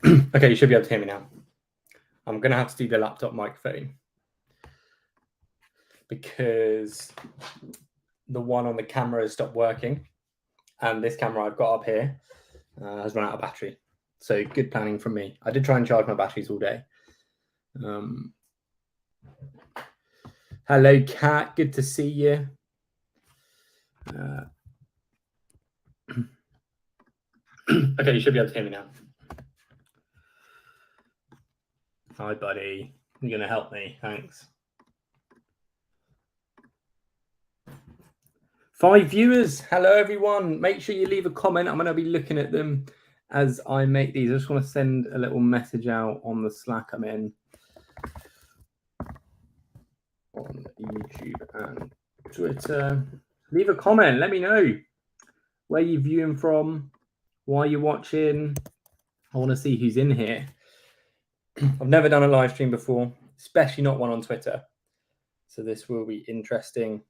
Okay, you should be able to hear me now. I'm going to have to do the laptop microphone because the one on the camera has stopped working, and this camera I've got up here has run out of battery. So good planning from me. I did try and charge my batteries all day. Hello, Kat. Good to see you. Okay, you should be able to hear me now. Hi, buddy. You're going to help me. Thanks. 5 viewers. Hello, everyone. Make sure you leave a comment. I'm going to be looking at them as I make these. I just want to send a little message out on the Slack I'm in on YouTube and Twitter. Leave a comment. Let me know where you're viewing from, why you're watching. I want to see who's in here. I've never done a live stream before, especially not one on Twitter. So this will be interesting.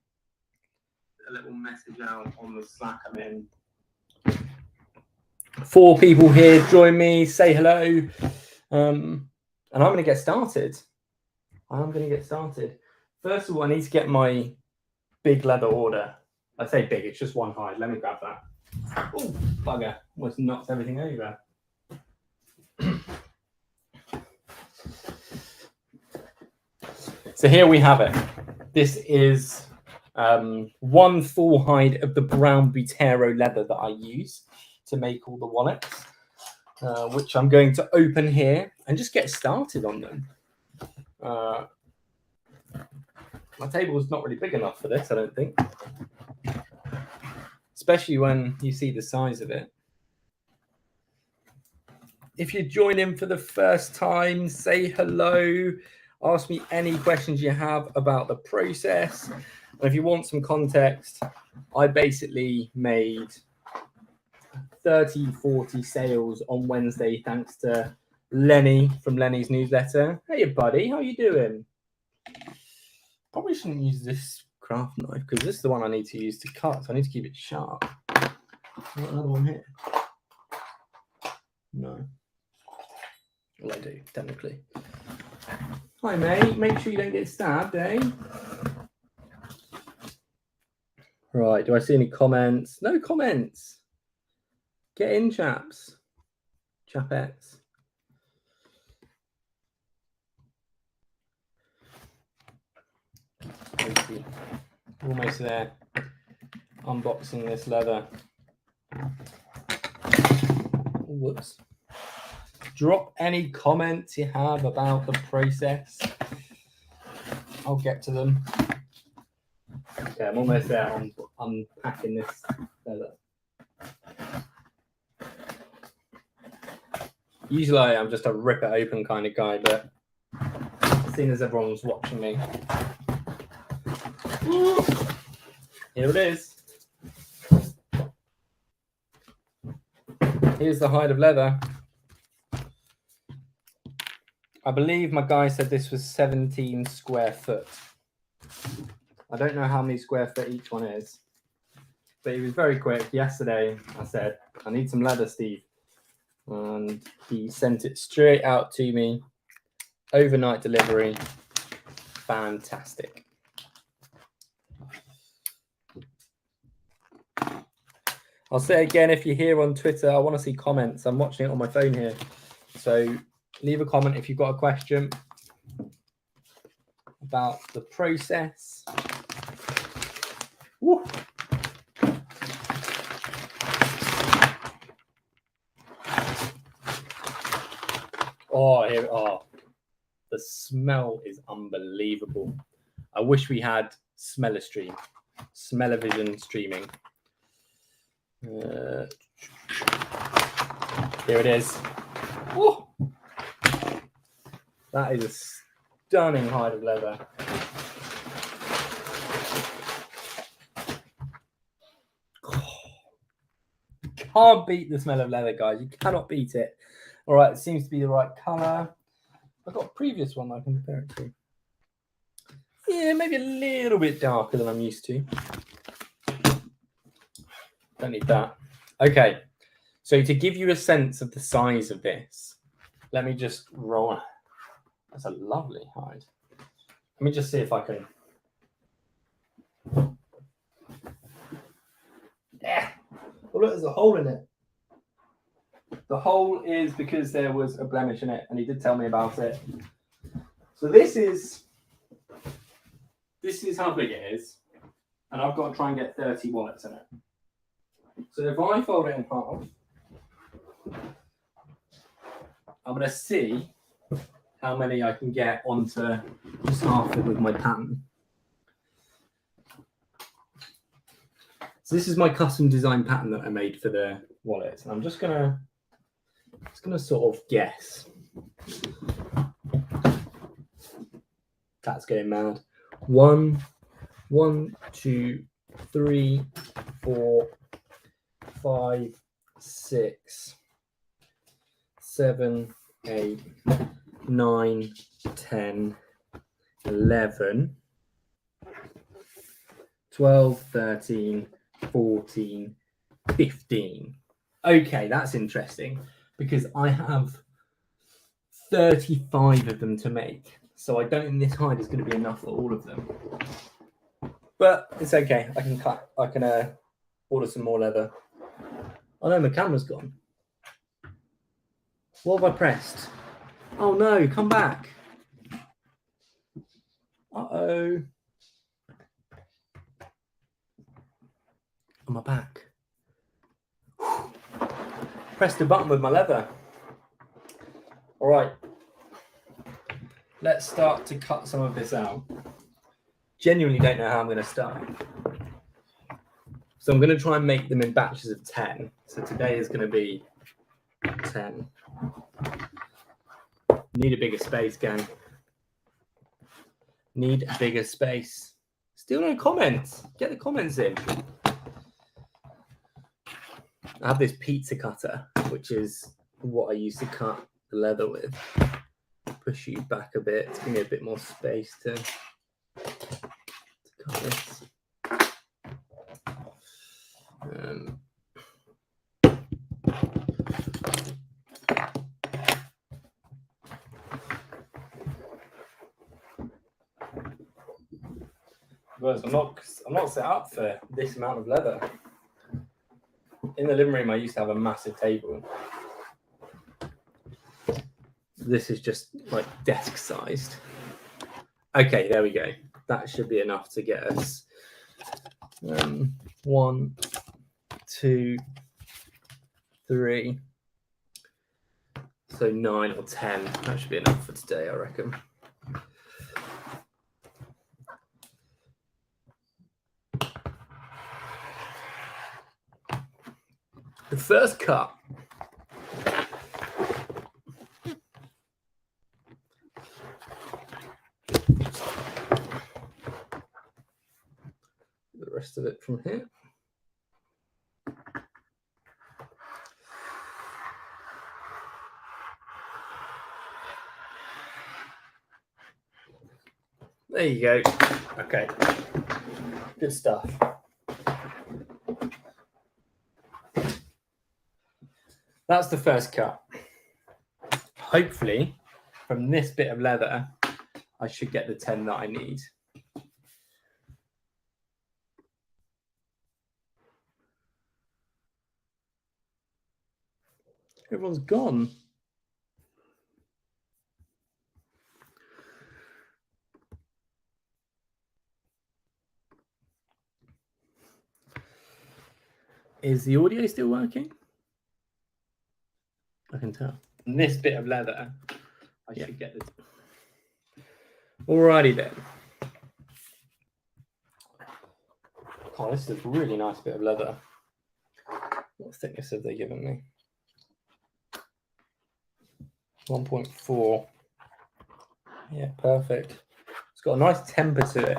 A little message out on the Slack I'm in. 4 people here. Join me. Say hello. And I'm going to get started. First of all, I need to get my big leather order. I say big, it's just one hide. Let me grab that. Oh, bugger. Almost knocks everything over. So here we have it. This is 1 full hide of the brown Butero leather that I use to make all the wallets, which I'm going to open here and just get started on them. My table is not really big enough for this, I don't think. Especially when you see the size of it. If you join in for the first time, say hello. Ask me any questions you have about the process. And if you want some context, I basically made 30, 40 sales on Wednesday thanks to Lenny from Lenny's newsletter. Hey, buddy, how you doing? Probably shouldn't use this craft knife because this is the one I need to use to cut. So I need to keep it sharp. Got another one here? No. Well, I do, technically. Hi, mate. Make sure you don't get stabbed, eh? Right. Do I see any comments? No comments. Get in, chaps. Chapettes. Almost there. Unboxing this leather. Whoops. Drop any comments you have about the process. I'll get to them. Okay, I'm almost there. I'm unpacking this leather. Usually I'm just a rip it open kind of guy, but seeing as everyone's watching me, here it is. Here's the hide of leather. I believe my guy said this was 17 square foot. I don't know how many square foot each one is, but he was very quick. Yesterday, I said, I need some leather, Steve. And he sent it straight out to me. Overnight delivery. Fantastic. I'll say again, if you're here on Twitter, I want to see comments. I'm watching it on my phone here. So leave a comment if you've got a question about the process. Woo. Oh, here, oh, the smell is unbelievable. I wish we had Smell-O-Stream, Smell-O-Vision streaming. Here it is. Oh, that is a stunning hide of leather. Can't beat the smell of leather, guys. You cannot beat it. All right, it seems to be the right color. I've got a previous one I can compare it to. Yeah, maybe a little bit darker than I'm used to. Don't need that. Okay, so to give you a sense of the size of this, Let me just roll. That's a lovely hide. Let me just see if I can. Yeah. Well, look, there's a hole in it. The hole is because there was a blemish in it, and he did tell me about it. So this is how big it is, and I've got to try and get 30 wallets in it. So if I fold it in half, I'm going to see how many I can get onto just half it with my pattern. So this is my custom design pattern that I made for the wallets, and I'm just gonna sort of guess. That's going mad. 1, 2, 3, 4, 5, 6, 7, 8, 9, 10, 11, 12, 13, 14, 15. Okay, that's interesting because I have 35 of them to make. So I don't think this hide is going to be enough for all of them. But it's okay. I can order some more leather. Oh no, my camera's gone. What have I pressed? Oh no, come back. Uh-oh. On my back. Pressed the button with my leather. All right. Let's start to cut some of this out. Genuinely don't know how I'm going to start. So I'm going to try and make them in batches of 10. So today is going to be 10. Need a bigger space, gang. Need a bigger space. Still no comments. Get the comments in. I have this pizza cutter, which is what I used to cut the leather with. Push you back a bit to give me a bit more space to cut this. I'm not set up for this amount of leather. In the living room, I used to have a massive table. This is just like desk sized. Okay, there we go. That should be enough to get us 1, 2, 3. So 9 or 10. That should be enough for today, I reckon. The first cut. The rest of it from here. There you go. Okay. Good stuff. That's the first cut. Hopefully, from this bit of leather, I should get the 10 that I need. Everyone's gone. Is the audio still working? I can tell. And this bit of leather, I should get this. Alrighty then. Oh, this is a really nice bit of leather. What thickness have they given me? 1.4. Yeah, perfect. It's got a nice temper to it.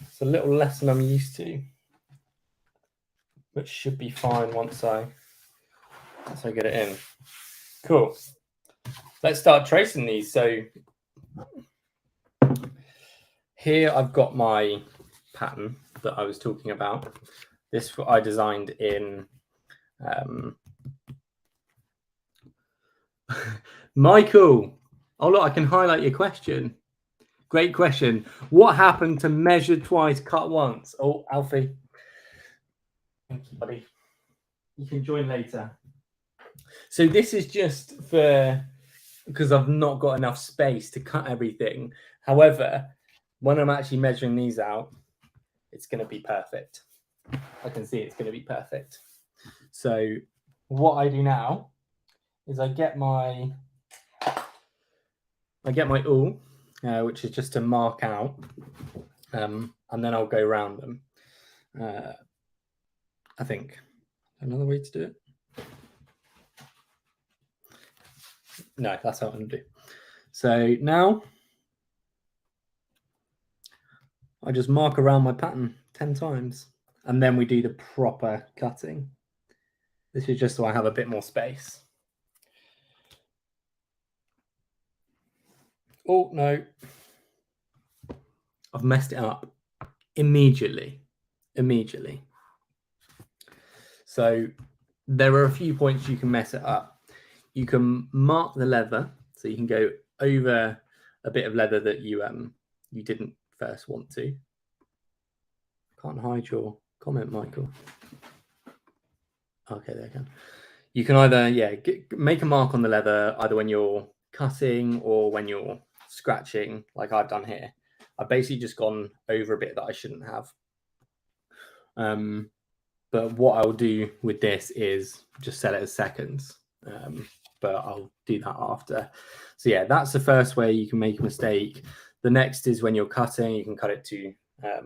It's a little less than I'm used to, but should be fine once I get it in. Cool. Let's start tracing these. So here I've got my pattern that I was talking about. This I designed in Michael. Oh, look, I can highlight your question. Great question. What happened to measure twice, cut once? Oh, Alfie. Thank you, buddy. You can join later. So this is just because I've not got enough space to cut everything. However, when I'm actually measuring these out, it's going to be perfect. I can see it's going to be perfect. So what I do now is I get my awl, which is just to mark out, and then I'll go around them. I think another way to do it. No, that's what I'm going to do. So now I just mark around my pattern 10 times, and then we do the proper cutting. This is just so I have a bit more space. Oh, no. I've messed it up immediately. So there are a few points you can mess it up. You can mark the leather, so you can go over a bit of leather that you didn't first want to. Can't hide your comment, Michael. Okay, there you can. You can either make a mark on the leather either when you're cutting or when you're scratching, like I've done here. I've basically just gone over a bit that I shouldn't have. But what I'll do with this is just set it as seconds. But I'll do that after. So yeah, that's the first way you can make a mistake. The next is when you're cutting, you can cut it to like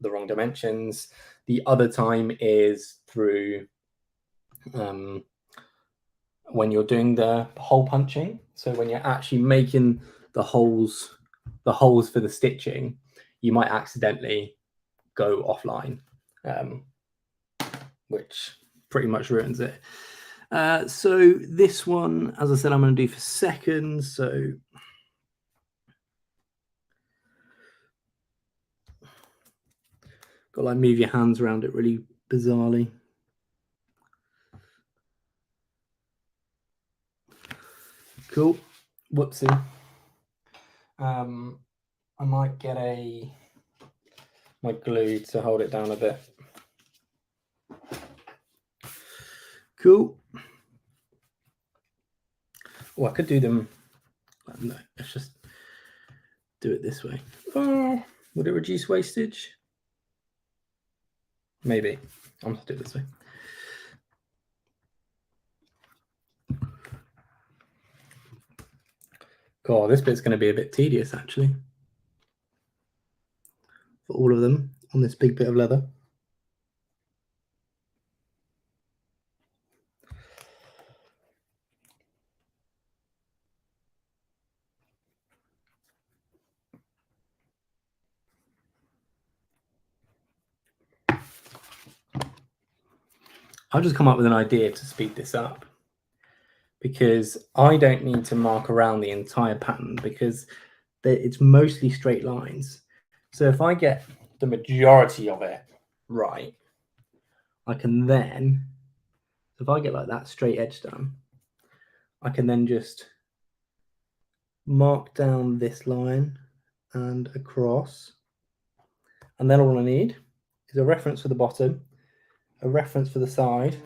the wrong dimensions. The other time is through when you're doing the hole punching. So when you're actually making the holes for the stitching, you might accidentally go offline, which pretty much ruins it. So this one, as I said, I'm going to do for seconds. So got to like move your hands around it really bizarrely. Cool. Whoopsie. I might get my glue to hold it down a bit. Cool. Oh, I could do them. No, let's just do it this way. Oh, would it reduce wastage? Maybe. I'm going to do it this way. God, this bit's going to be a bit tedious, actually. For all of them on this big bit of leather. I've just come up with an idea to speed this up, because I don't need to mark around the entire pattern because it's mostly straight lines. So if I get the majority of it right, I can then, if I get like that straight edge done, I can then just mark down this line and across. And then all I need is a reference for the bottom, a reference for the side,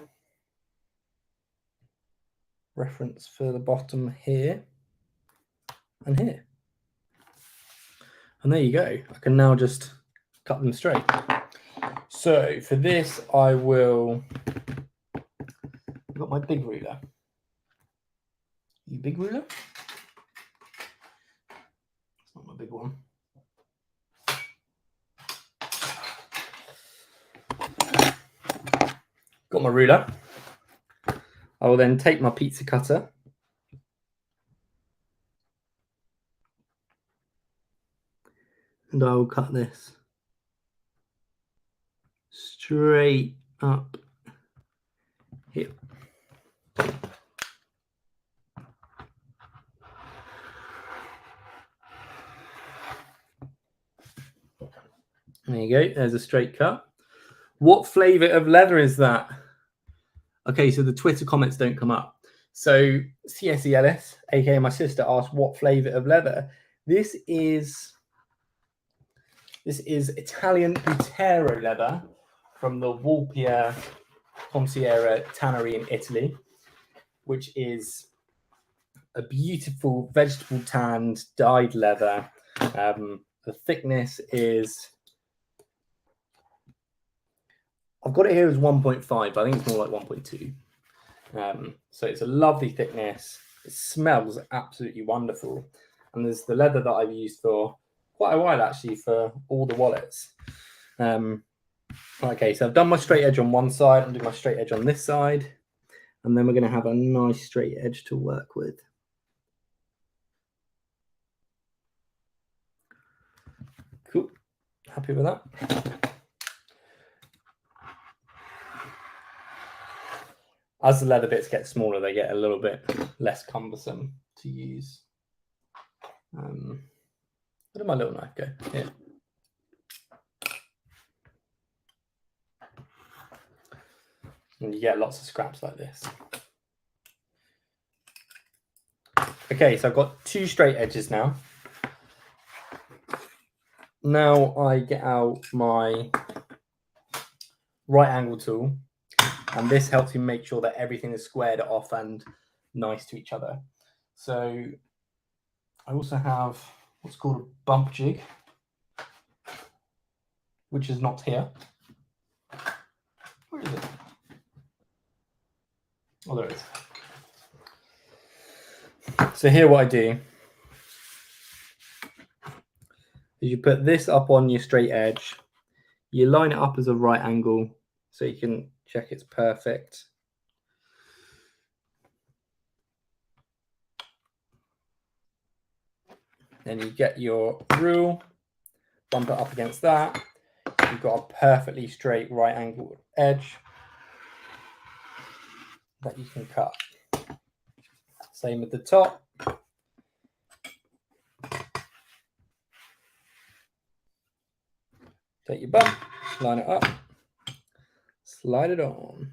reference for the bottom here and here. And there you go. I can now just cut them straight. So for this, I've got my big ruler. You big ruler? It's not my big one. Got my ruler. I will then take my pizza cutter. And I will cut this straight up here. There you go. There's a straight cut. What flavor of leather is that? Okay, so the Twitter comments don't come up. So CSE Ellis, aka my sister, asked what flavour of leather. This is Italian Butero leather from the Volpia Consigliere tannery in Italy, which is a beautiful vegetable tanned dyed leather. The thickness is, I've got it here as 1.5, but I think it's more like 1.2. So it's a lovely thickness. It smells absolutely wonderful. And there's the leather that I've used for quite a while, actually, for all the wallets. Okay, so I've done my straight edge on one side. I'm doing my straight edge on this side. And then we're going to have a nice straight edge to work with. Cool. Happy with that? As the leather bits get smaller, they get a little bit less cumbersome to use. Where did my little knife go? Here. And you get lots of scraps like this. Okay, so I've got two straight edges now. Now I get out my right angle tool, and this helps me make sure that everything is squared off and nice to each other. So I also have what's called a bump jig, which is not here. Where is it? Oh, there it is. So here what I do is you put this up on your straight edge, you line it up as a right angle so you can check it's perfect. Then you get your rule, bump it up against that. You've got a perfectly straight right angled edge that you can cut. Same with the top. Take your bump, line it up, slide it on.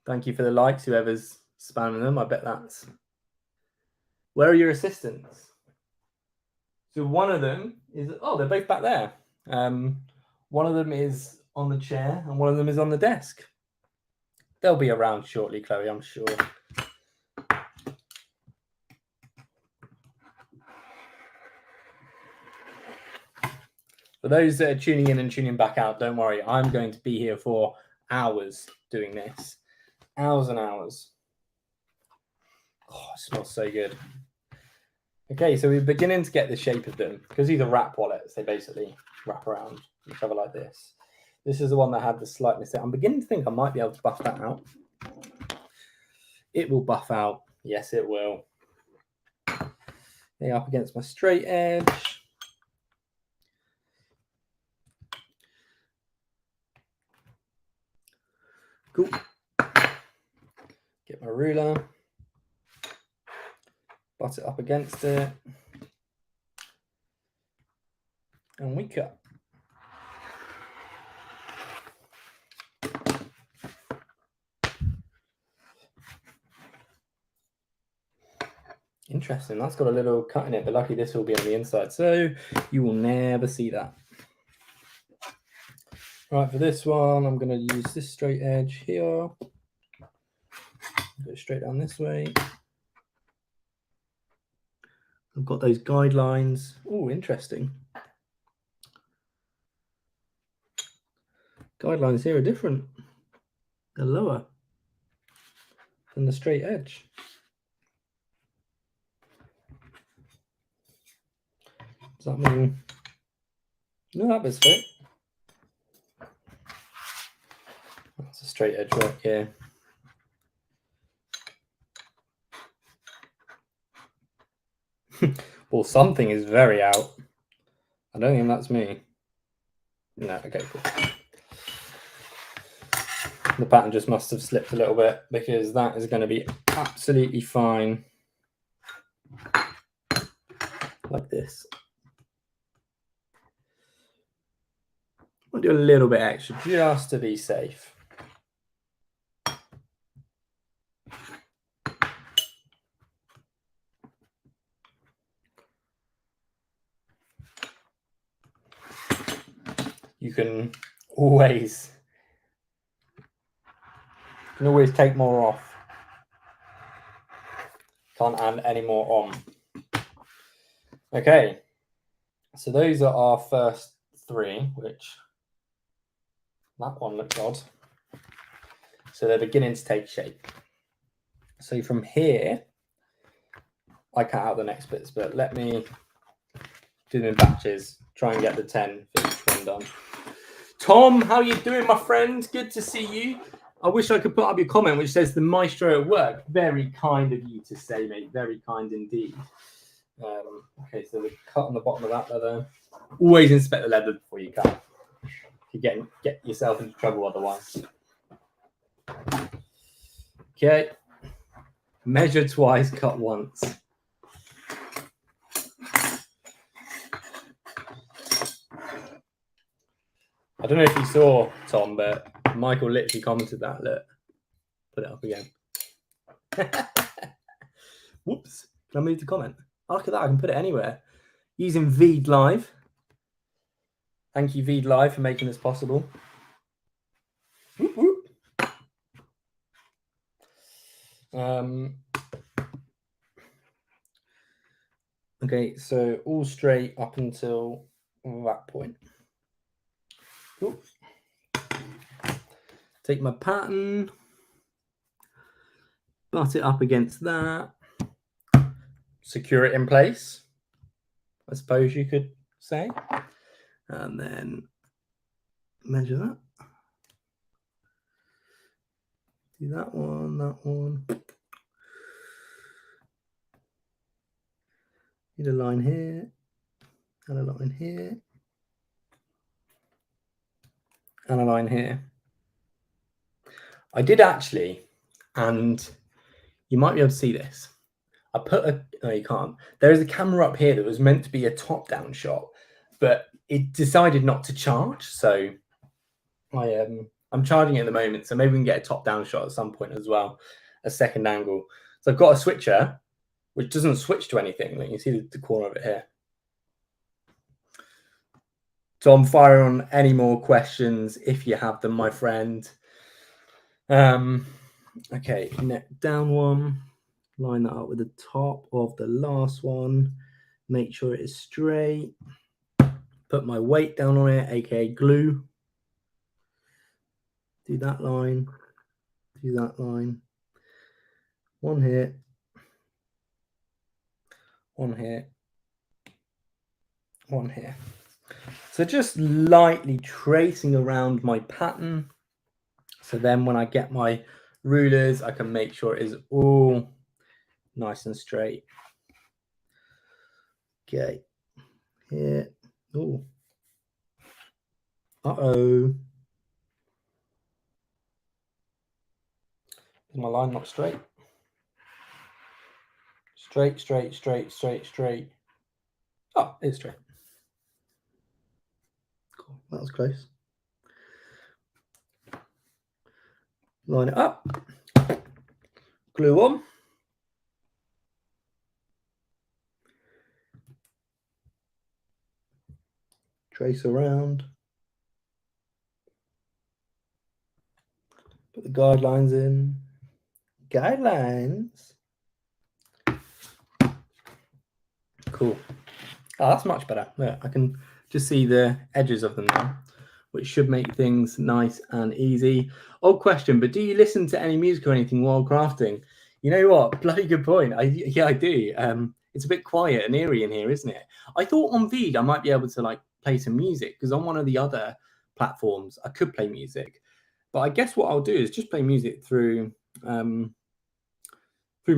Thank you for the likes, whoever's spamming them. I bet that's... Where are your assistants? So one of them is, oh, they're both back there. One of them is on the chair and one of them is on the desk. They'll be around shortly, Chloe, I'm sure. For those that are tuning in and tuning back out, don't worry. I'm going to be here for hours doing this. Hours and hours. Oh, it smells so good. Okay, so we're beginning to get the shape of them. Because these are wrap wallets, they basically wrap around each other like this. This is the one that had the slightness there. I'm beginning to think I might be able to buff that out. It will buff out. Yes, it will. Up against my straight edge. Cool. Get my ruler. Butt it up against it. And we cut. Interesting. That's got a little cut in it, but luckily this will be on the inside, so you will never see that. Right, for this one, I'm going to use this straight edge here. Go straight down this way. I've got those guidelines. Oh, interesting. Guidelines here are different. They're lower than the straight edge. Does that mean... No, that was fit. That's a straight edge right here. Well, something is very out. I don't think that's me. No, okay, cool. The pattern just must have slipped a little bit because that is going to be absolutely fine. Like this. I'll do a little bit extra just to be safe. you can always take more off. Can't add any more on. Okay, so those are our first three, which that one looks odd. So they're beginning to take shape. So from here, I cut out the next bits, but let me do them in batches, try and get the 10 for each one done. Tom, how are you doing, my friend? Good to see you. I wish I could put up your comment, which says the maestro at work. Very kind of you to say, mate. Very kind indeed. Okay, so the cut on the bottom of that leather. Always inspect the leather before you cut. You get yourself into trouble otherwise. Okay. Measure twice, cut once. I don't know if you saw, Tom, but Michael literally commented that. Look, put it up again. Whoops. Can I move the comment? Oh, look at that. I can put it anywhere. Using Veed Live. Thank you, Veed Live, for making this possible. Whoop, whoop. Okay, so all straight up until that point. Oops. Take my pattern, butt it up against that, secure it in place, I suppose you could say, and then measure that. Do that one, that one. Need a line here, and a line here, and a line here. I did actually, and you might be able to see this. I put a, no, you can't. There is a camera up here that was meant to be a top-down shot, but it decided not to charge. So I'm charging it at the moment. So maybe we can get a top-down shot at some point as well, a second angle. So I've got a switcher, which doesn't switch to anything. Like you see the corner of it here. So I'm firing on any more questions if you have them, my friend. Okay, neck down one. Line that up with the top of the last one. Make sure it is straight. Put my weight down on it, aka glue. Do that line. Do that line. One here. One here. One here. So just lightly tracing around my pattern. So then when I get my rulers, I can make sure it is all nice and straight. Okay. Here. Oh. Uh-oh. Is my line not straight? Straight, straight, straight, straight, straight. Oh, it's straight. Cool. That was close. Line it up. Glue on. Trace around. Put the guidelines in. Guidelines. Cool. Oh, that's much better. Look, I can just see the edges of them now, which should make things nice and easy. Old question, but do you listen to any music or anything while crafting? You know what? Bloody good point. Yeah, I do. It's a bit quiet and eerie in here, isn't it? I thought on Veed I might be able to like play some music because on one of the other platforms I could play music. But I guess what I'll do is just play music through my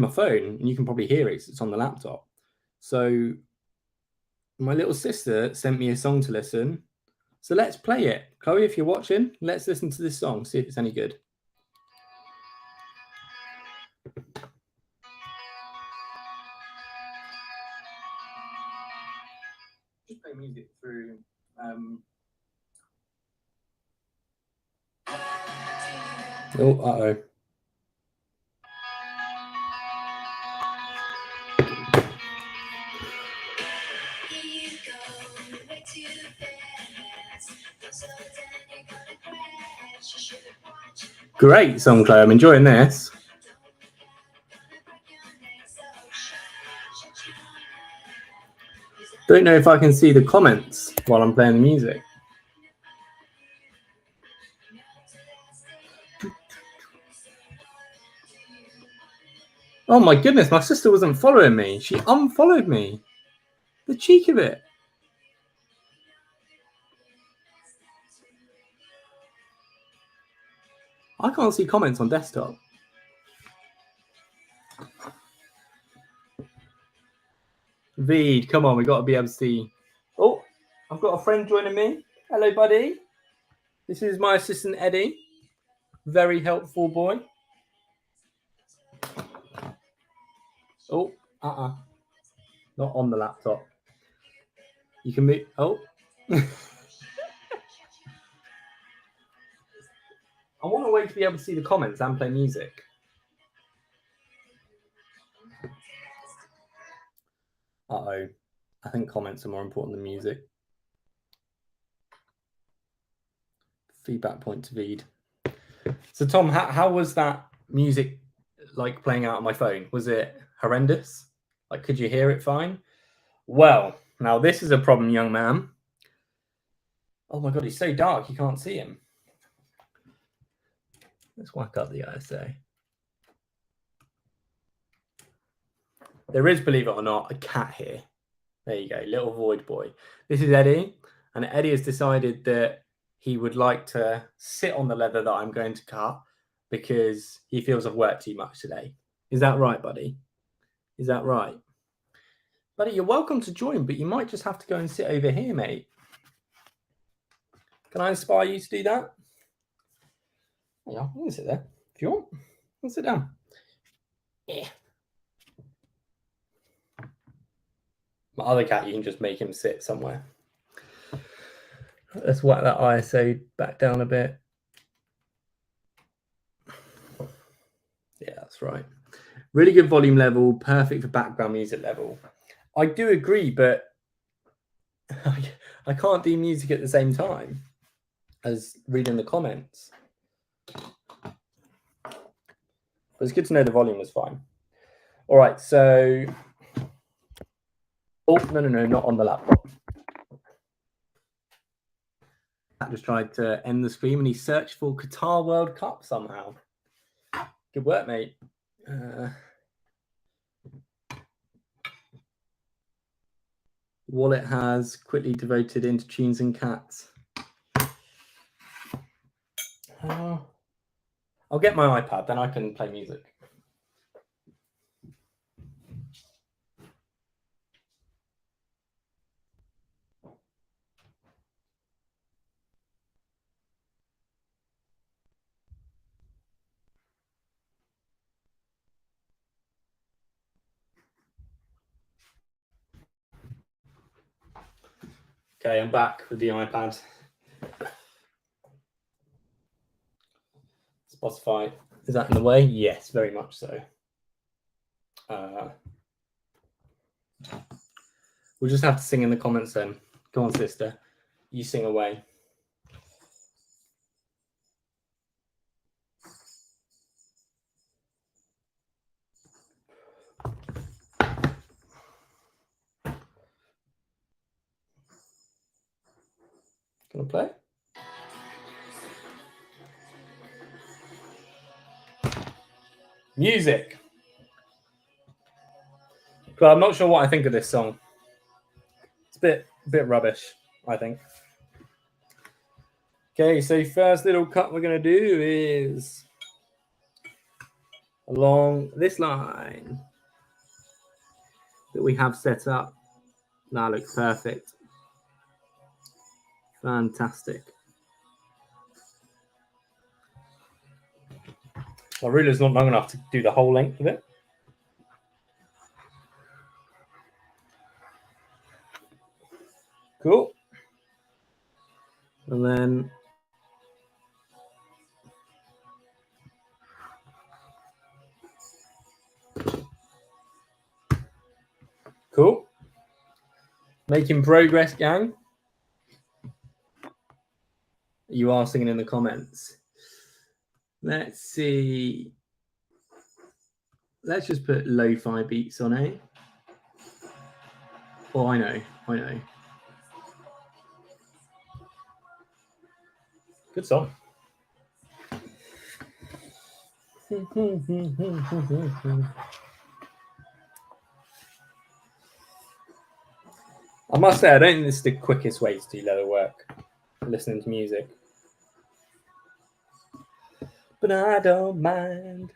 phone, and you can probably hear it 'cause it's on the laptop. So my little sister sent me a song to listen. So let's play it. Chloe, if you're watching, let's listen to this song, see if it's any good. Just play music through. Oh, uh-oh. Great song, Chloe. I'm enjoying this. Don't know if I can see the comments while I'm playing the music. Oh my goodness, my sister wasn't following me. She unfollowed me. The cheek of it. I can't see comments on desktop. Veed, come on, we got to be able to see. Oh, I've got a friend joining me. Hello, buddy. This is my assistant, Eddie. Very helpful boy. Oh, not on the laptop. You can move. Oh. I want a way to be able to see the comments and play music. Uh-oh. I think comments are more important than music. Feedback point to Veed. So, Tom, how was that music like playing out on my phone? Was it horrendous? Like, could you hear it fine? Well, now this is a problem, young man. Oh my God, he's so dark, you can't see him. Let's whack up the ISO. There is, believe it or not, a cat here. There you go, little void boy. This is Eddie, and Eddie has decided that he would like to sit on the leather that I'm going to cut because he feels I've worked too much today. Is that right, buddy? Is that right? Buddy, you're welcome to join, but you might just have to go and sit over here, mate. Can I inspire you to do that? Yeah, you can sit there if you want. Let's sit down. Yeah. My other cat, you can just make him sit somewhere. Let's whack that ISO back down a bit. Yeah, that's right. Really good volume level, perfect for background music level. I do agree, but I can't do music at the same time as reading the comments. But it's good to know the volume was fine. All right, so... Oh, no, not on the laptop. I just tried to end the stream and he searched for Qatar World Cup somehow. Good work, mate. Wallet has quickly devoted into tunes and cats. I'll get my iPad, then I can play music. Okay, I'm back with the iPad. Spotify, is that in the way? Yes, very much so. We'll just have to sing in the comments then. Go on, sister. You sing away. Gonna play? Music. But I'm not sure what I think of this song. It's a bit rubbish, I think. Okay, so first little cut we're gonna do is along this line that we have set up. That looks perfect. Fantastic. My ruler's not long enough to do the whole length of it. Cool. And then cool. Making progress, gang. You are singing in the comments. Let's see. Let's just put lo-fi beats on it. Oh, I know. Good song. I must say, I don't think this is the quickest way to do leather work, listening to music. But I don't mind.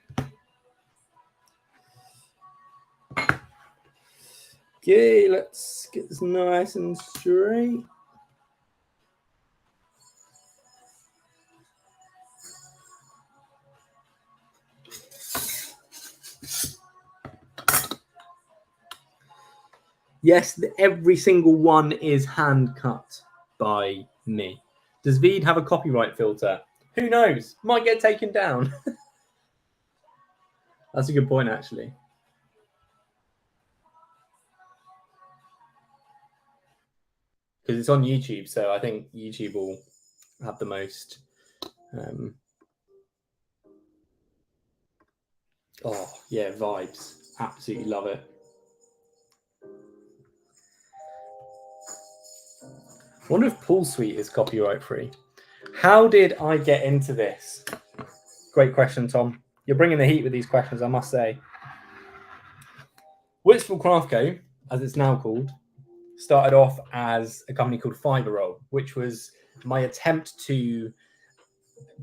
Okay, let's get this nice and straight. Yes, every single one is hand cut by me. Does Veed have a copyright filter? Who knows? Might get taken down. That's a good point, actually. Because it's on YouTube, so I think YouTube will have the most. Oh, yeah, vibes. Absolutely love it. I wonder if Pool Suite is copyright free. How did I get into this? Great question, Tom. You're bringing the heat with these questions, I must say. Whitstable Craft Co., as it's now called, started off as a company called Fiber Roll, which was my attempt to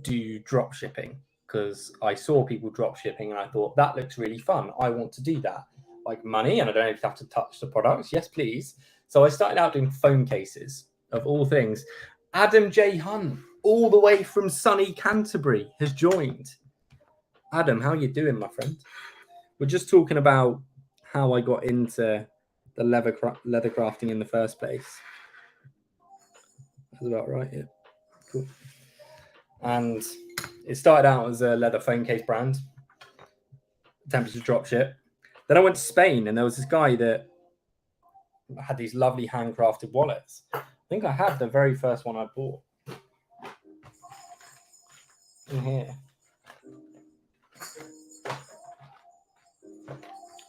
do drop shipping, because I saw people drop shipping and I thought that looks really fun. I want to do that. Like money, and I don't have to touch the products. Yes, please. So I started out doing phone cases, of all things. Adam J. Hunt, all the way from sunny Canterbury, has joined. Adam, how you doing, my friend? We're just talking about how I got into the leather crafting in the first place. That's about right, yeah. Cool. And it started out as a leather phone case brand, attempted to drop ship. Then I went to Spain, and there was this guy that had these lovely handcrafted wallets. I think I had the very first one I bought. In here.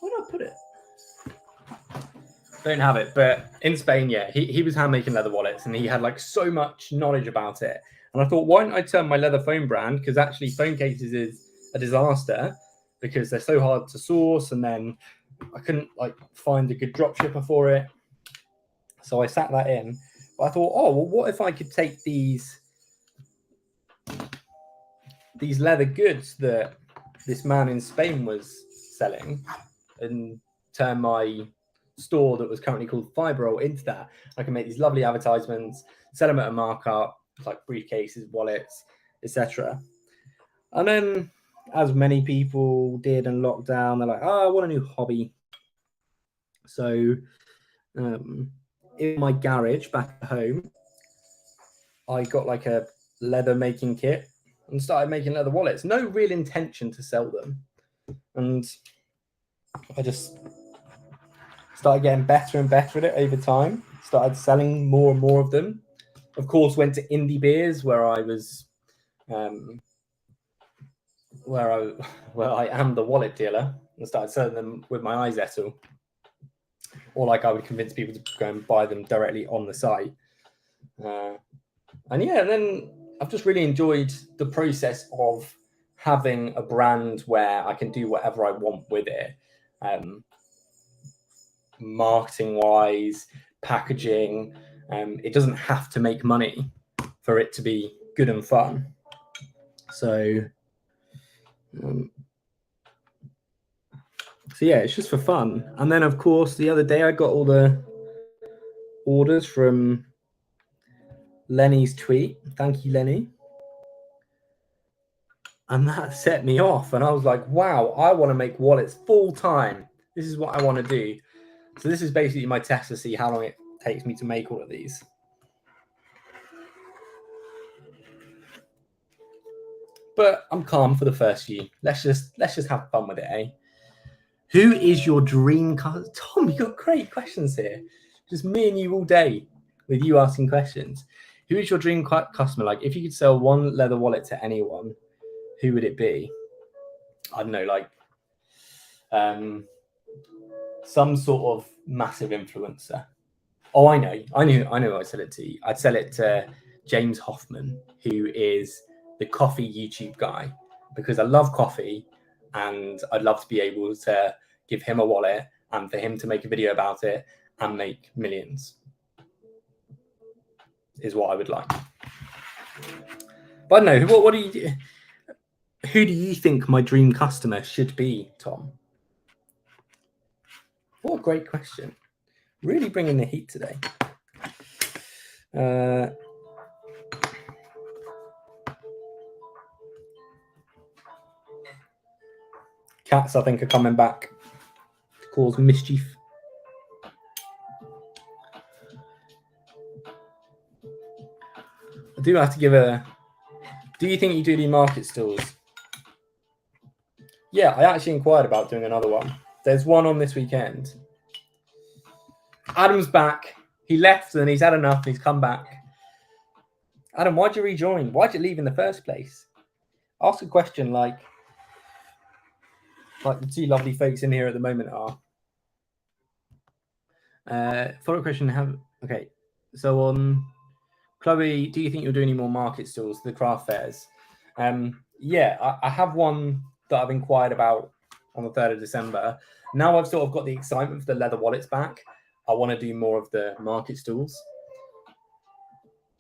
Where did I put it? Don't have it, but in Spain, yeah, he was hand making leather wallets, and he had like so much knowledge about it. And I thought, why don't I turn my leather phone brand? Because actually, phone cases is a disaster because they're so hard to source, and then I couldn't like find a good drop shipper for it. So I sat that in. But I thought, oh, well, what if I could take these leather goods that this man in Spain was selling and turn my store that was currently called Fiber Roll into that. I can make these lovely advertisements, sell them at a markup, like briefcases, wallets, etc. And then, as many people did in lockdown, they're like, oh, I want a new hobby. So in my garage back at home, I got like a leather making kit and started making leather wallets. No real intention to sell them. And I just started getting better and better at it over time. Started selling more and more of them. Of course, went to Indie Beers where I was, where I am the wallet dealer, and started selling them with my eyes ettle. Or like I would convince people to go and buy them directly on the site. And yeah, then I've just really enjoyed the process of having a brand where I can do whatever I want with it. Marketing wise, packaging, it doesn't have to make money for it to be good and fun. So yeah, it's just for fun. And then of course the other day I got all the orders from Lenny's tweet. Thank you, Lenny. And that set me off, and I was like, wow, I want to make wallets full time. This is what I want to do. So this is basically my test to see how long it takes me to make all of these. But I'm calm for the first few. Let's just have fun with it, eh? Who is your dream customer? Tom, you got great questions here. Just me and you all day with you asking questions. Who is your dream customer? Like, if you could sell one leather wallet to anyone, who would it be? I don't know, like some sort of massive influencer. Oh, I know. I'd sell it to. I'd sell it to James Hoffman, who is the coffee YouTube guy, because I love coffee, and I'd love to be able to give him a wallet and for him to make a video about it and make millions. Is what I would like. But no, what do you? Who do you think my dream customer should be, Tom? What a great question. Really bringing the heat today. Cats, I think, are coming back to cause mischief. I do have to give a... Do you think you do any market stalls? Yeah, I actually inquired about doing another one. There's one on this weekend. Adam's back. He left and he's had enough and he's come back. Adam, why'd you rejoin? Why'd you leave in the first place? Ask a question like the two lovely folks in here at the moment are. Follow-up question. Okay, so on Chloe, do you think you'll do any more market stalls, the craft fairs? Yeah, I have one that I've inquired about on the 3rd of December. Now I've sort of got the excitement for the leather wallets back. I want to do more of the market stalls.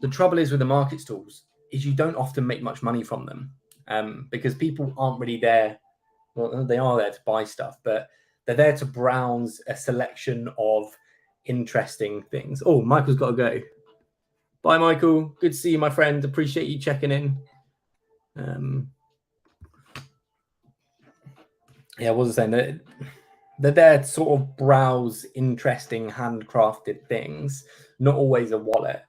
The trouble is with the market stalls is you don't often make much money from them because people aren't really there. Well, they are there to buy stuff, but they're there to browse a selection of interesting things. Oh, Michael's got to go. Bye, Michael. Good to see you, my friend. Appreciate you checking in. Yeah, what was I saying? They're there to sort of browse interesting handcrafted things, not always a wallet.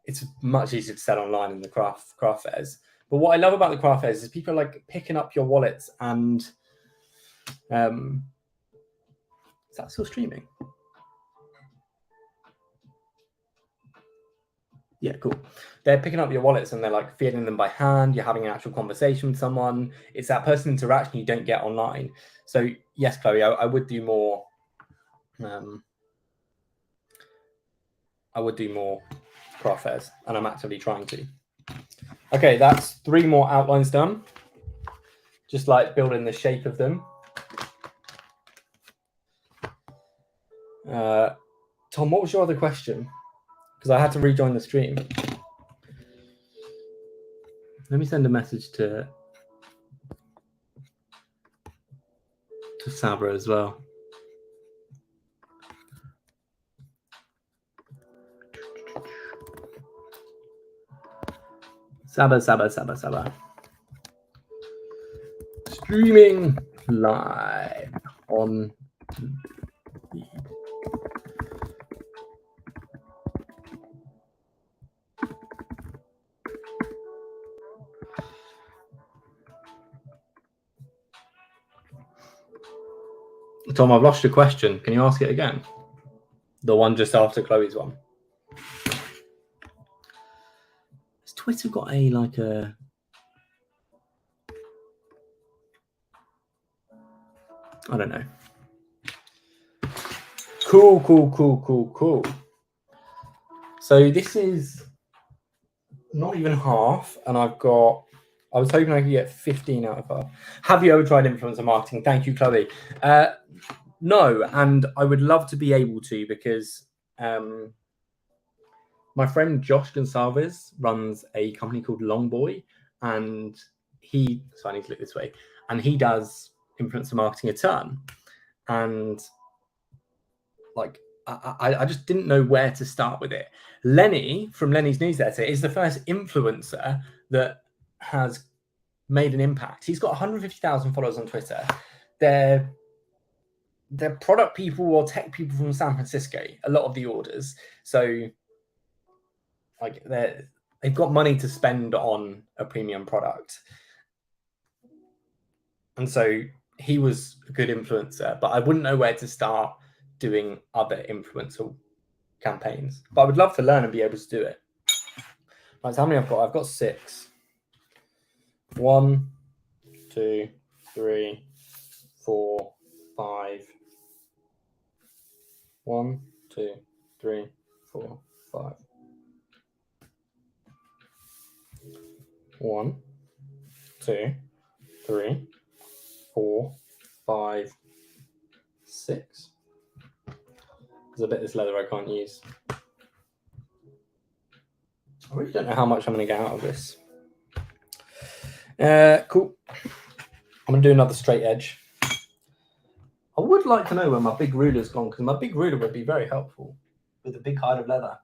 It's much easier to sell online in the craft fairs. But what I love about the craft fairs is people are like picking up your wallets and is that still streaming? Yeah, cool. They're picking up your wallets and they're like feeling them by hand. You're having an actual conversation with someone. It's that person interaction you don't get online. So yes, Chloe, I would do more. I would do more craft fairs, and I'm actively trying to. Okay, that's 3 more outlines done. Just like building the shape of them. Tom, what was your other question? Because I had to rejoin the stream. Let me send a message to Sabra as well. Sabra. Streaming live on the... Tom, I've lost your question. Can you ask it again? The one just after Chloe's one. Has Twitter got a like a... I don't know. Cool. So this is not even half, and I was hoping I could get 15 out of half. Have you ever tried influencer marketing? Thank you, Chloe. No, and I would love to be able to because my friend Josh Gonsalves runs a company called Longboy, and so I need to look this way, and he does influencer marketing a ton. And like, I just didn't know where to start with it. Lenny from Lenny's newsletter is the first influencer that has made an impact. He's got 150,000 followers on Twitter. They're product people or tech people from San Francisco, a lot of the orders. So like they've got money to spend on a premium product. And so he was a good influencer, but I wouldn't know where to start doing other influencer campaigns. But I would love to learn and be able to do it. Right, so how many I've got? I've got 6. 1, 2, 3, 4, 5. 1, 2, 3, 4, 5. 1, 2, 3, 4, 5, 6. There's a bit of this leather I can't use. I really don't know how much I'm going to get out of this. Cool. I'm going to do another straight edge. I would like to know where my big ruler's gone, because my big ruler would be very helpful with a big hide of leather.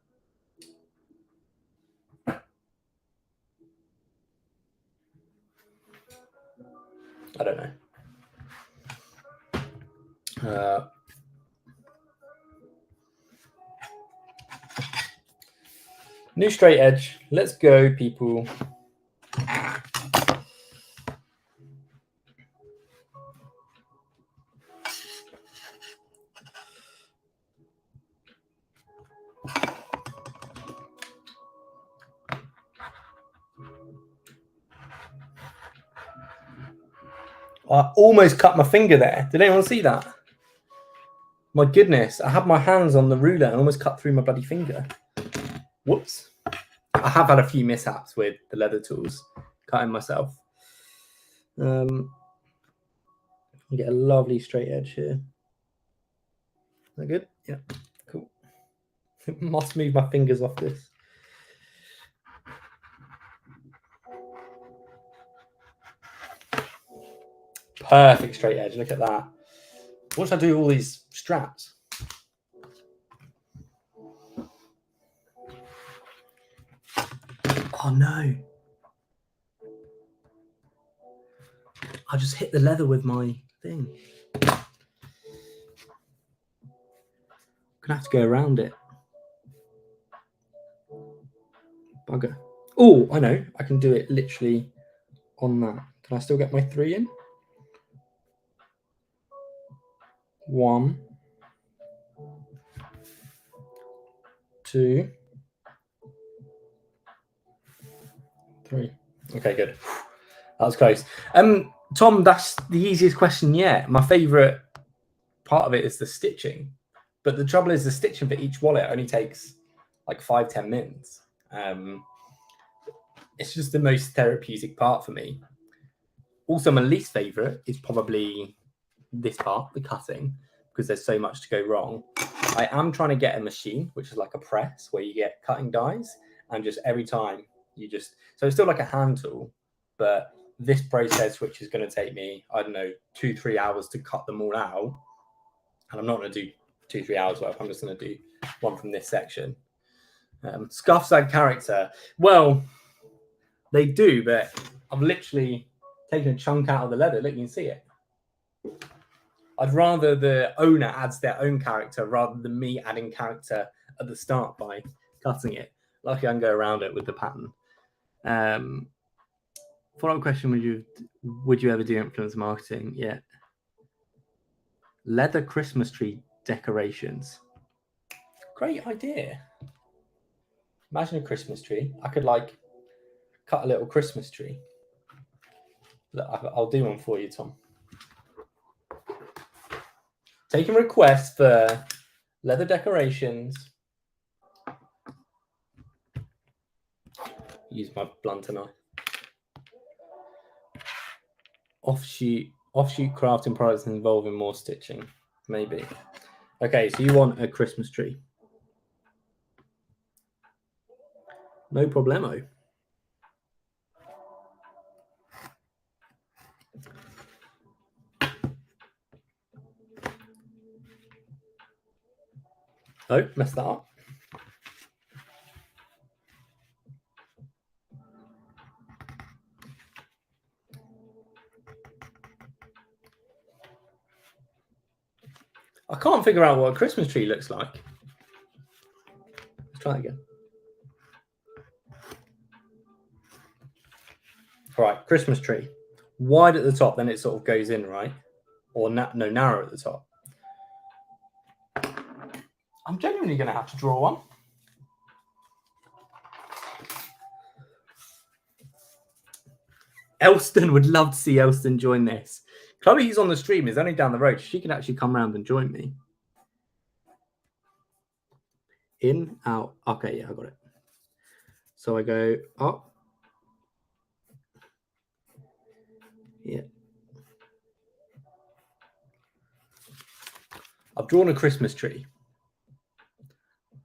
I don't know. New straight edge. Let's go, people. I almost cut my finger there. Did anyone see that? My goodness, I had my hands on the ruler and almost cut through my bloody finger. Whoops. I have had a few mishaps with the leather tools, cutting myself. Get a lovely straight edge here. Is that good? Yeah, cool. Must move my fingers off this. Perfect straight edge. Look at that. What should I do with all these straps? Oh no. I just hit the leather with my thing. Gonna have to go around it. Bugger. Oh, I know. I can do it literally on that. Can I still get my 3 in? 1, 2, 3. Okay, good. That was close. Tom, that's the easiest question yet. My favorite part of it is the stitching, but the trouble is the stitching for each wallet only takes like 5-10 minutes. It's just the most therapeutic part for me. Also, my least favorite is probably this part, the cutting, because there's so much to go wrong. I am trying to get a machine, which is like a press where you get cutting dies, and just every time you just, so it's still like a hand tool, but this process, which is going to take me, I don't know, 2-3 hours to cut them all out. And I'm not going to do 2-3 hours worth. I'm just going to do one from this section. Scuffs add character. Well, they do, but I've literally taken a chunk out of the leather. Look, you can see it. I'd rather the owner adds their own character rather than me adding character at the start by cutting it. Luckily, I can go around it with the pattern. Follow-up question: would you ever do influencer marketing? Yeah. Leather Christmas tree decorations. Great idea. Imagine a Christmas tree. I could like cut a little Christmas tree. Look, I'll do one for you, Tom. Taking requests for leather decorations. Use my blunter knife. Offshoot crafting products involving more stitching. Maybe. Okay, so you want a Christmas tree. No problemo. Oh, messed that up. I can't figure out what a Christmas tree looks like. Let's try again. All right, Christmas tree. Wide at the top, then it sort of goes in, right? Or narrow at the top. I'm genuinely going to have to draw one. Elston would love to see Elston join this. Chloe's on the stream, is only down the road. She can actually come around and join me. In, out. Okay, yeah, I got it. So I go up. Yeah. I've drawn a Christmas tree.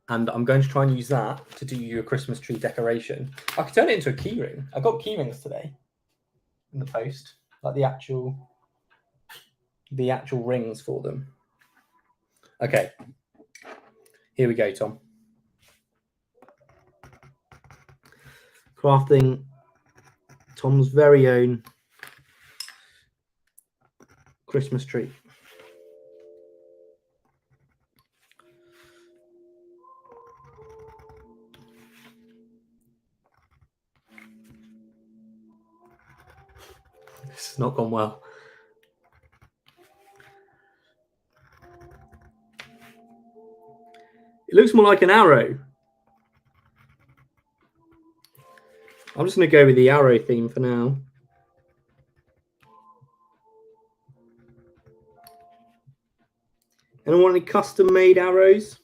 And I'm going to try and use that to do your Christmas tree decoration. I could turn it into a key ring. I got key rings today in the post, like the actual rings for them. Okay, here we go, Tom. Crafting Tom's very own Christmas tree. This has not gone well. It looks more like an arrow. I'm just going to go with the arrow theme for now. Anyone want any custom made arrows?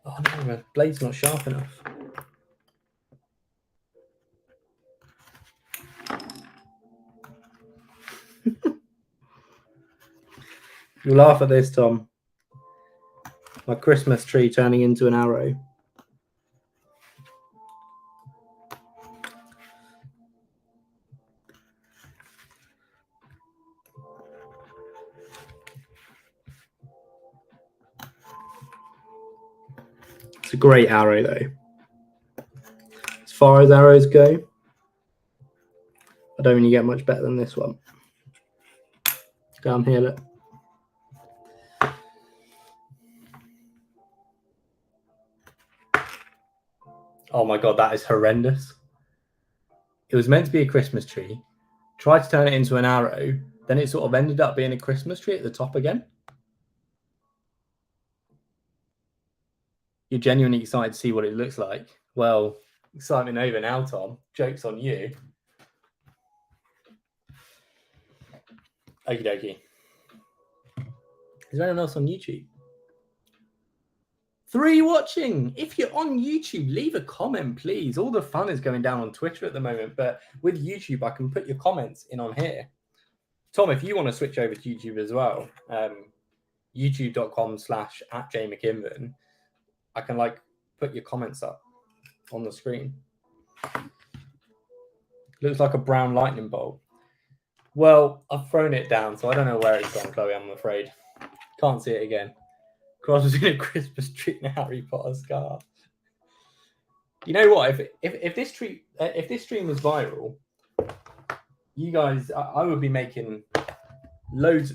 Oh no, my blade's not sharp enough. You'll laugh at this, Tom. My Christmas tree turning into an arrow. It's a great arrow, though. As far as arrows go, I don't really get much better than this one. Down here, look. Oh my God, that is horrendous. It was meant to be a Christmas tree. Tried to turn it into an arrow. Then it sort of ended up being a Christmas tree at the top again. You're genuinely excited to see what it looks like. Well, excitement over now, Tom. Joke's on you. Okie dokie. Is there anyone else on YouTube? 3 watching. If you're on YouTube, leave a comment, please. All the fun is going down on Twitter at the moment, but with YouTube, I can put your comments in on here. Tom, if you want to switch over to YouTube as well, youtube.com/@jmckinven, I can put your comments up on the screen. Looks like a brown lightning bolt. Well, I've thrown it down, so I don't know where it's gone, Chloe, I'm afraid. Can't see it again. Cross between a Christmas tree and a Harry Potter scarf. You know what? If this stream was viral, you guys, I would be making loads.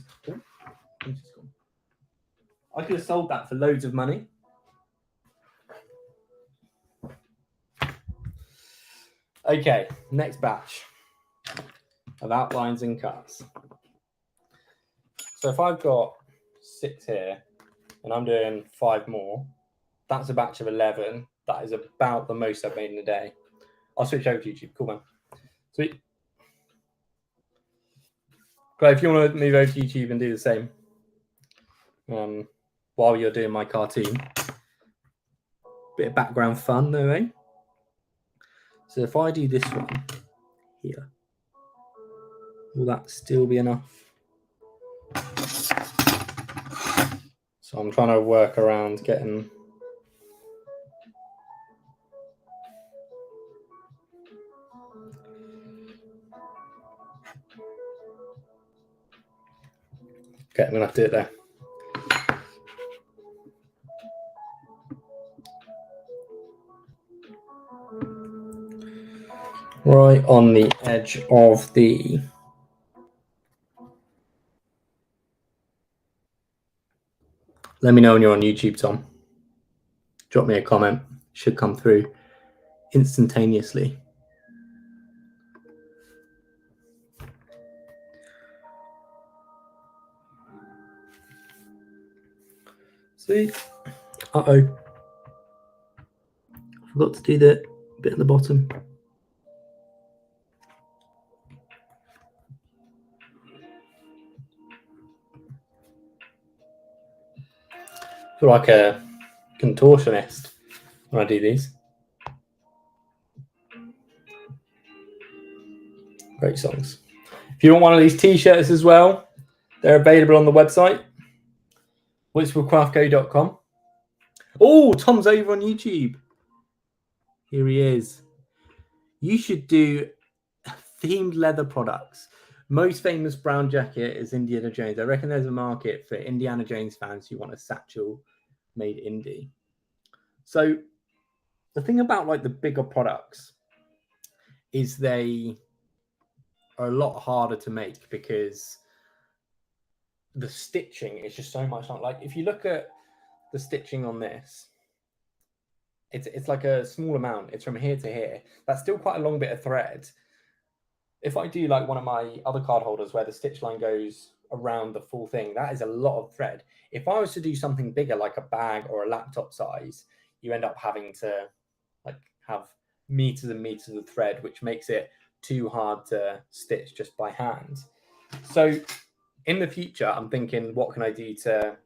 I could have sold that for loads of money. Okay, next batch of outlines and cuts. So if I've got 6 here and I'm doing 5 more, that's a batch of 11. That is about the most I've made in a day. I'll switch over to YouTube. Cool, man. Sweet. Great. If you want to move over to YouTube and do the same while you're doing my cartoon. Bit of background fun, though, eh? So if I do this one here, will that still be enough? So I'm trying to work around getting... Okay, I'm going to have to do it there. Right on the edge of the... Let me know when you're on YouTube, Tom. Drop me a comment. Should come through instantaneously. See? Uh-oh. Forgot to do the bit at the bottom. I feel like a contortionist when I do these. Great songs. If you want one of these t-shirts as well, they're available on the website, whitstable.craftco.com. Oh, Tom's over on YouTube. Here he is. You should do themed leather products. Most famous brown jacket is Indiana Jones. I reckon there's a market for Indiana Jones fans who want a satchel made indie. So the thing about like the bigger products is they are a lot harder to make because the stitching is just so much like if you look at the stitching on this, it's like a small amount. It's from here to here. That's still quite a long bit of thread. If I do like one of my other card holders where the stitch line goes around the full thing, that is a lot of thread. If I was to do something bigger like a bag or a laptop size, you end up having to like have meters and meters of thread, which makes it too hard to stitch just by hand. So in the future, I'm thinking, what can I do to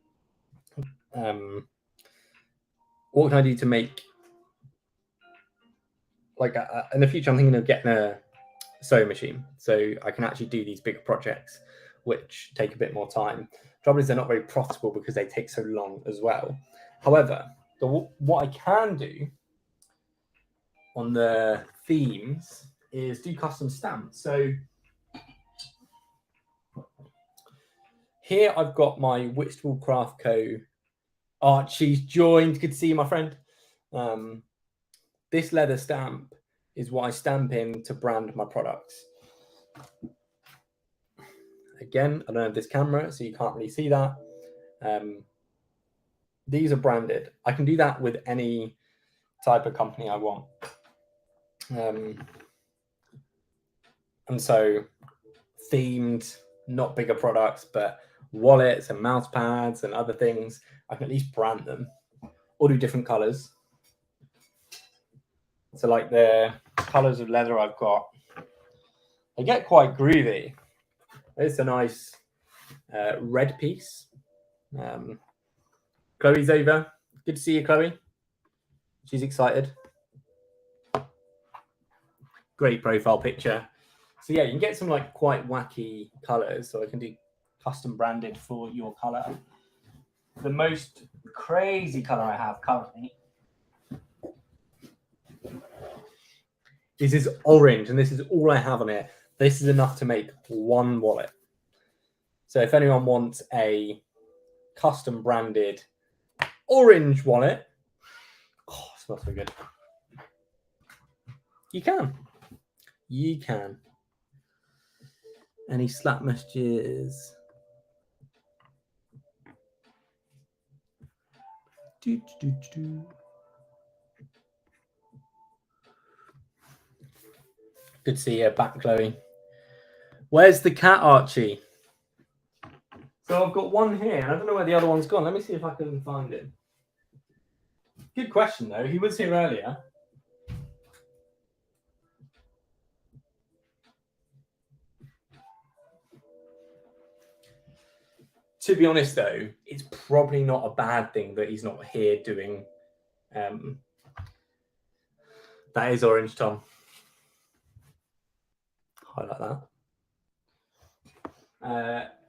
make like in the future? I'm thinking of getting a sewing machine so I can actually do these bigger projects, which take a bit more time. Trouble is, they're not very profitable because they take so long as well. However, what I can do on the themes is do custom stamps. So here I've got my Whitstable Craft Co. Archie's joined. Good to see you, my friend. This leather stamp is what I stamp in to brand my products. Again, I don't have this camera, so you can't really see that. These are branded. I can do that with any type of company I want. And so themed, not bigger products, but wallets and mouse pads and other things, I can at least brand them or do different colors. So like the colors of leather I've got, they get quite groovy. It's a nice red piece. Chloe's over. Good to see you, Chloe. She's excited. Great profile picture. So yeah, you can get some like quite wacky colors. So I can do custom branded for your color. The most crazy color I have currently is this orange, and this is all I have on it. This is enough to make one wallet. So if anyone wants a custom branded orange wallet, oh, it smells so good. You can. You can. Any slap messages? Good to see you back, Chloe. Where's the cat, Archie? So I've got one here, and I don't know where the other one's gone. Let me see if I can find it. Good question, though. He was here earlier. To be honest, though, it's probably not a bad thing that he's not here doing. That is orange, Tom. Highlight that.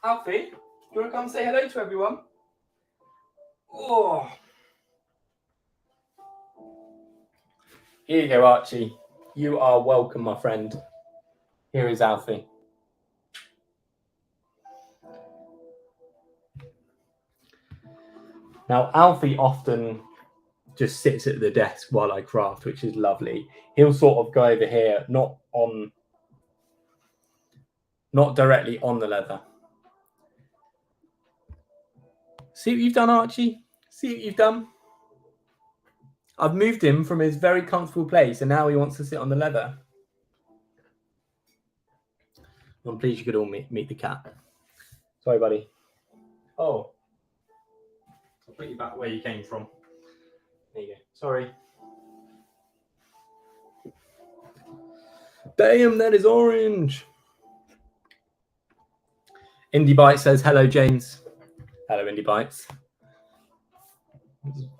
Alfie, do you want to come say hello to everyone? Oh. Here you go, Archie. You are welcome, my friend. Here is Alfie. Now, Alfie often just sits at the desk while I craft, which is lovely. He'll sort of go over here, not directly on the leather. See what you've done, Archie? See what you've done? I've moved him from his very comfortable place, and now he wants to sit on the leather. I'm pleased you could all meet the cat. Sorry, buddy. Oh. I'll put you back where you came from. There you go. Sorry. Damn, that is orange. Indie Bite says, hello, James. Hello, Indie Bites.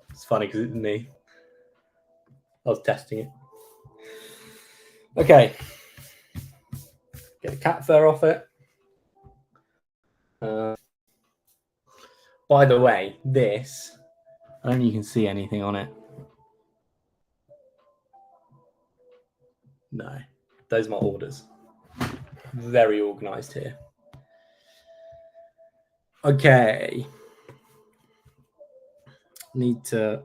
It's funny because it's me. I was testing it. Okay. Get the cat fur off it. By the way, this, I don't know if you can see anything on it. No, those are my orders. Very organized here. Okay. Need to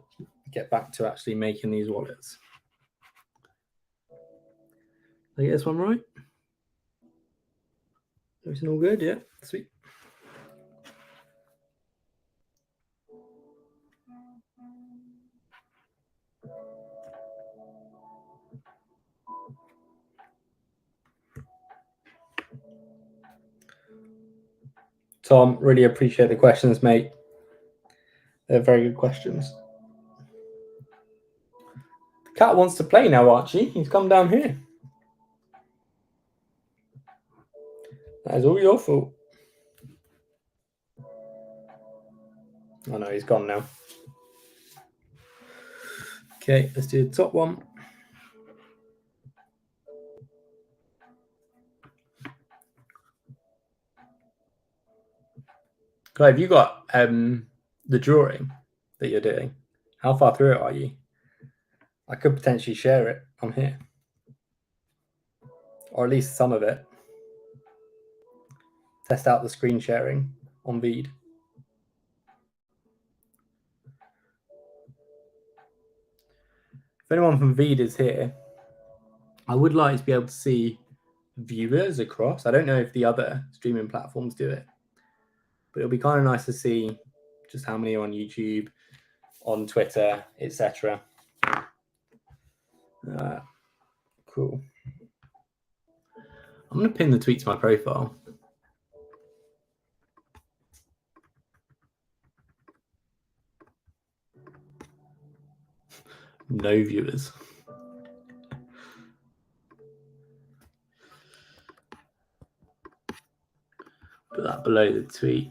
get back to actually making these wallets. Did I get this one right? Everything all good? Yeah, sweet. Tom, really appreciate the questions, mate. They're very good questions. The cat wants to play now, Archie. He's come down here. That is all your fault. Oh no, he's gone now. Okay, let's do the top one. Clive, you got the drawing that you're doing. How far through it are you? I could potentially share it on here. Or at least some of it. Test out the screen sharing on Veed. If anyone from Veed is here, I would like to be able to see viewers across. I don't know if the other streaming platforms do it, but it'll be kind of nice to see just how many are on YouTube, on Twitter, etc. Cool. I'm going to pin the tweet to my profile. No viewers. Put that below the tweet.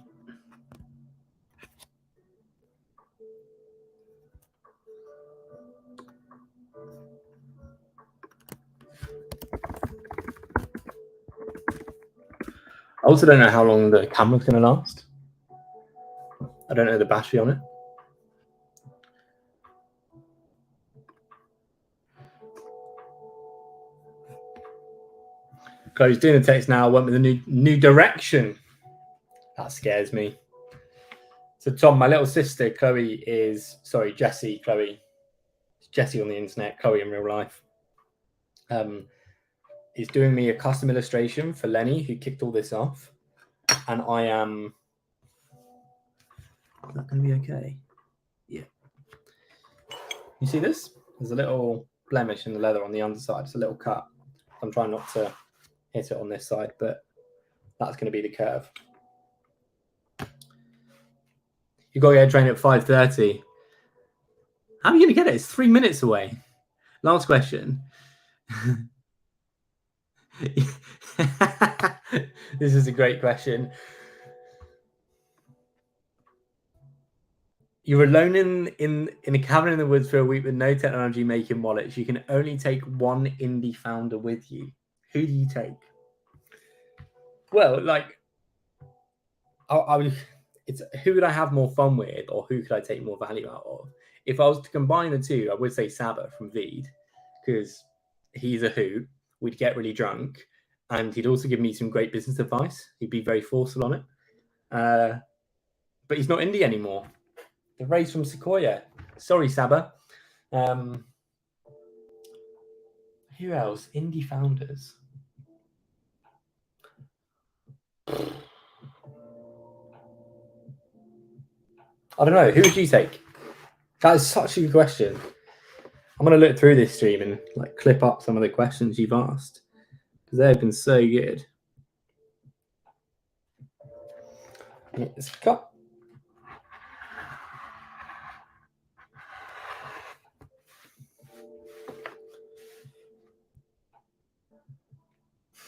I also don't know how long the camera's going to last. I don't know the battery on it. Chloe's doing the text now. Went with a new direction. That scares me. So Tom, my little sister Chloe is Jessie. Chloe, it's Jessie on the internet. Chloe in real life. Is doing me a custom illustration for Lenny, who kicked all this off, and I am. Is that going to be okay? Yeah. You see this? There's a little blemish in the leather on the underside. It's a little cut. I'm trying not to hit it on this side, but that's going to be the curve. You got to get a train at 5:30. How are you going to get it? It's 3 minutes away. Last question. This is a great question. You're alone in a cabin in the woods for a week with no technology making wallets. You can only take one indie founder with you. Who do you take? Well, like, it's who would I have more fun with, or who could I take more value out of? If I was to combine the two, I would say Saba from Veed, because he's a hoot. We'd get really drunk, and he'd also give me some great business advice. He'd be very forceful on it. But he's not indie anymore. The raise from Sequoia. Sorry, Saba. Who else? Indie founders. I don't know. Who would you take? That is such a good question. I'm going to look through this stream and like clip up some of the questions you've asked, because they've been so good. It's cut.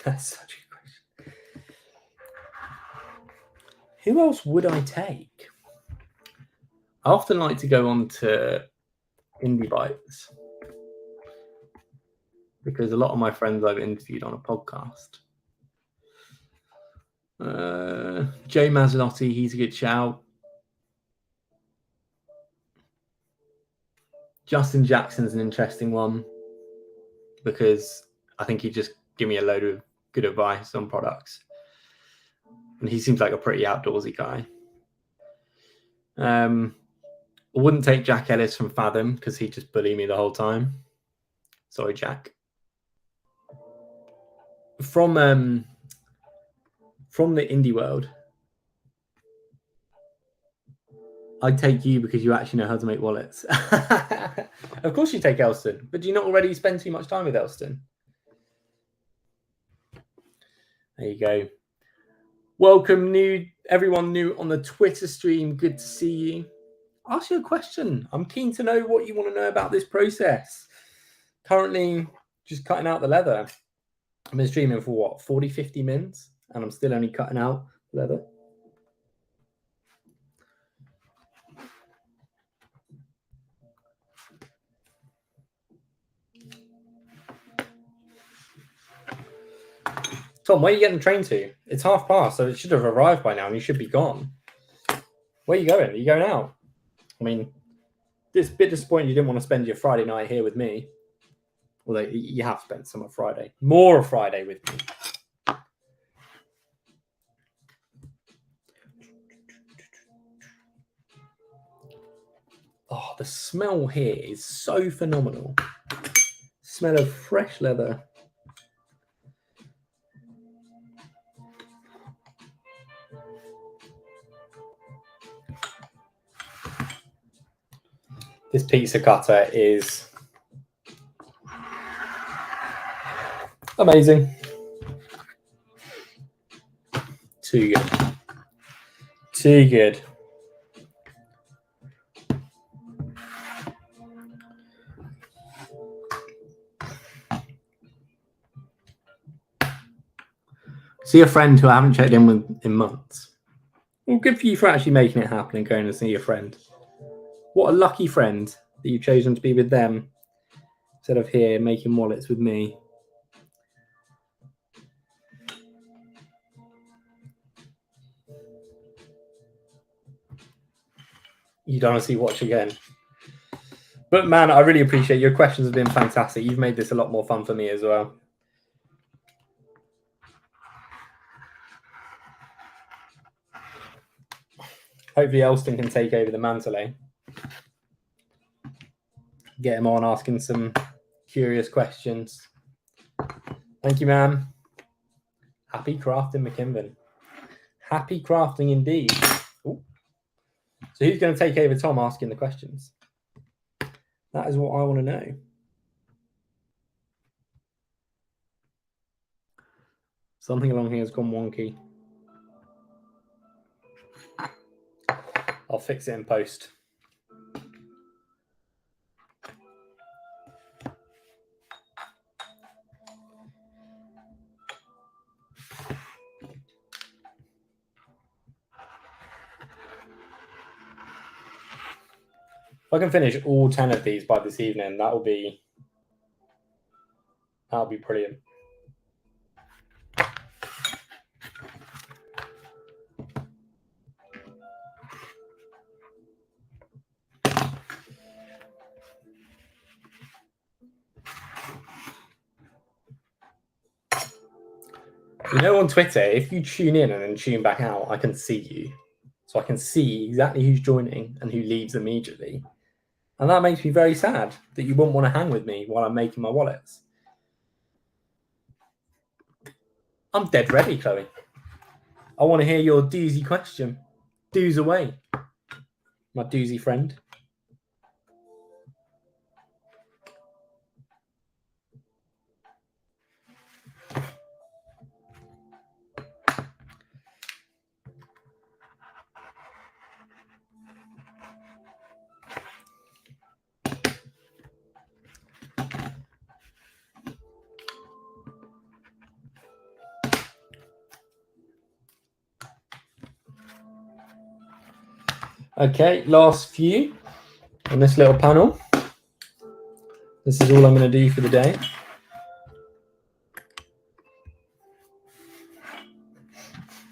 That's such a good question. Who else would I take? I often like to go on to Indie Bites because a lot of my friends I've interviewed on a podcast. Joe Mazzotti, he's a good shout. Justin Jackson's an interesting one because I think he just give me a load of good advice on products. And he seems like a pretty outdoorsy guy. I wouldn't take Jack Ellis from Fathom because he just bullied me the whole time. Sorry, Jack. From the indie world, I'd take you because you actually know how to make wallets. Of course you take Elston, but do you not already spend too much time with Elston? There you go. Welcome, everyone new on the Twitter stream. Good to see you. Ask you a question. I'm keen to know what you want to know about this process. Currently, just cutting out the leather. I've been streaming for what, 40, 50 minutes, and I'm still only cutting out leather. Tom, where are you getting the train to? It's past, so it should have arrived by now, and you should be gone. Where are you going? Are you going out? I mean, it's a bit disappointing you didn't want to spend your Friday night here with me. Although you have spent some of Friday. More of Friday with me. Oh, the smell here is so phenomenal. Smell of fresh leather. This pizza cutter is amazing. Too good. Too good. See a friend who I haven't checked in with in months. Well, good for you for actually making it happen and going to see your friend. What a lucky friend that you've chosen to be with them instead of here making wallets with me. You'd honestly watch again. But man, I really appreciate your questions have been fantastic. You've made this a lot more fun for me as well. Hopefully Elston can take over the mantle, eh? Get him on asking some curious questions. Thank you, ma'am. Happy crafting, McKinven. Happy crafting indeed. Ooh. So who's going to take over Tom asking the questions? That is what I want to know. Something along here has gone wonky. I'll fix it in post. If I can finish all 10 of these by this evening, that'll be brilliant. You know, on Twitter, if you tune in and then tune back out, I can see you. So I can see exactly who's joining and who leaves immediately. And that makes me very sad that you wouldn't want to hang with me while I'm making my wallets. I'm dead ready, Chloe. I want to hear your doozy question. Doos away, my doozy friend. Okay, last few on this little panel. This is all I'm going to do for the day.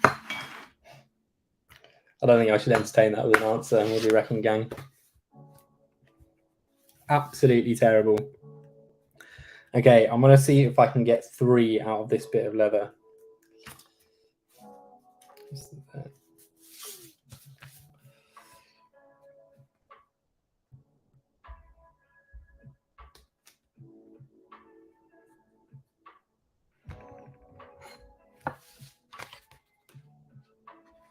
I don't think I should entertain that with an answer. What do you reckon, gang? Absolutely terrible. Okay, I'm going to see if I can get 3 out of this bit of leather.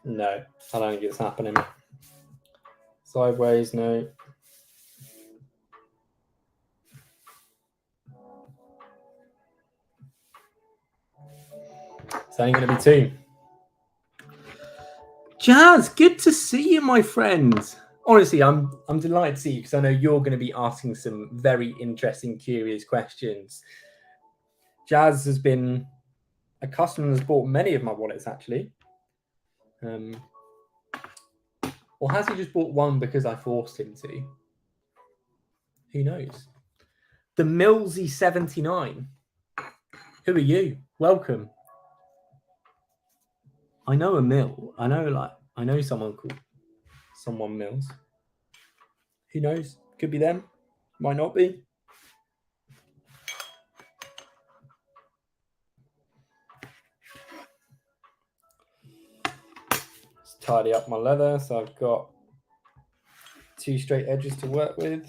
No, I don't think it's happening. Sideways, no. It's only going to be 2. Jazz, good to see you, my friend. Honestly, I'm delighted to see you because I know you're going to be asking some very interesting, curious questions. Jazz has been a customer that's bought many of my wallets, actually. Or has he just bought one because I forced him to? Who knows? The Millsy 79. Who are you? Welcome. I know a mill. I know someone called someone Mills. Who knows? Could be them. Might not be. Let's tidy up my leather. So I've got 2 straight edges to work with.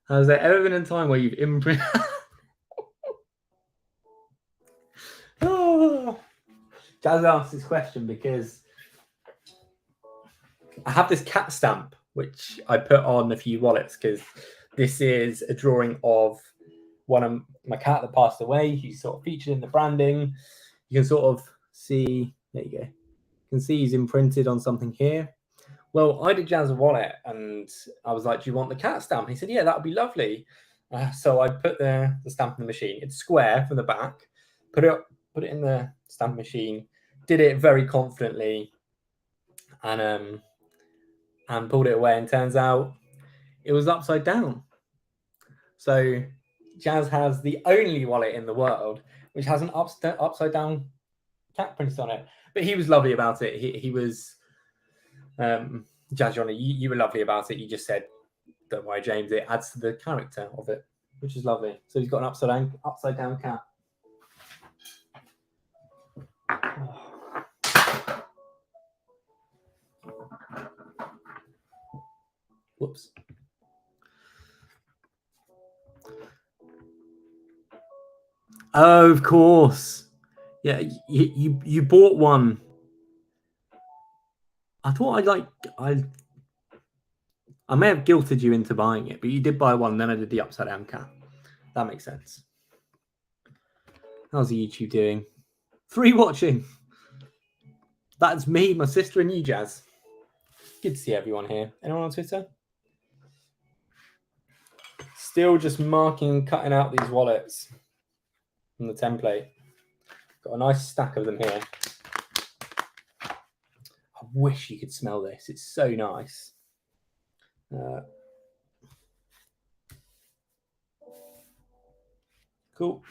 Has there ever been a time where you've imprinted? Oh. Jazz asked this question because I have this cat stamp which I put on a few wallets because this is a drawing of one of my cat that passed away. He's sort of featured in the branding. You can sort of see, there you go. You can see he's imprinted on something here. Well, I did Jazz a wallet and I was like, do you want the cat stamp? He said, yeah, that would be lovely. So I put the stamp in the machine. It's square from the back. Put it in the stamp machine. Did it very confidently and pulled it away. And turns out it was upside down. So Jazz has the only wallet in the world which has an upside down cat print on it. But he was lovely about it. He was, Jazz, you were lovely about it. You just said, don't worry, James, it adds to the character of it, which is lovely. So he's got an upside down cat. Whoops. Oh, of course. Yeah, you bought one. I thought I may have guilted you into buying it, but you did buy one, and then I did the upside down cat. That makes sense. How's the YouTube doing? 3 watching. That's me, my sister, and you, Jazz. Good to see everyone here. Anyone on Twitter? Still just marking and cutting out these wallets from the template. Got a nice stack of them here. I wish you could smell this. It's so nice. Cool.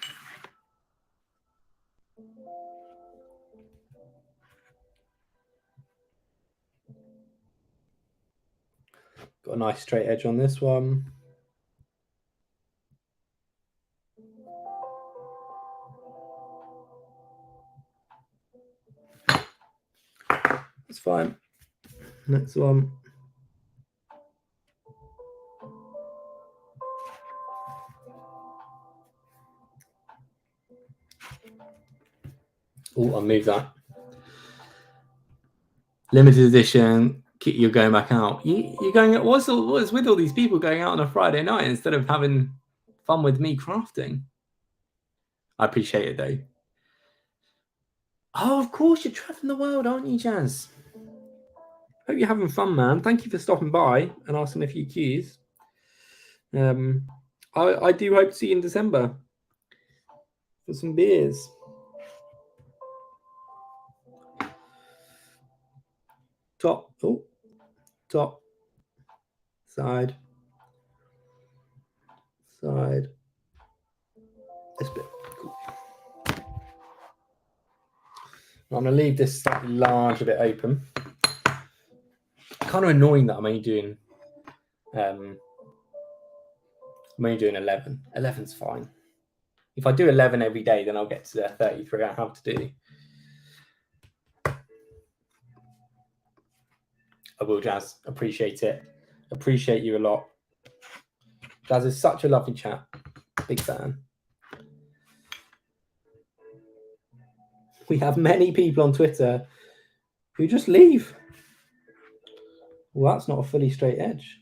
Got a nice straight edge on this one. That's fine. Next one. Oh, I'll move that. Limited edition. You're going back out. You're going. What's with all these people going out on a Friday night instead of having fun with me crafting? I appreciate it though. Oh, of course, you're traveling the world, aren't you, Jazz? Hope you're having fun, man. Thank you for stopping by and asking a few cues. I do hope to see you in December for some beers. Top, side. This bit, cool. I'm going to leave this slightly large a bit open. Kind of annoying that I'm only doing 11. 11's fine. If I do 11 every day, then I'll get to the 33 I have to do. I will, Jazz. Appreciate it. Appreciate you a lot. Jazz is such a lovely chat. Big fan. We have many people on Twitter who just leave. Well, that's not a fully straight edge.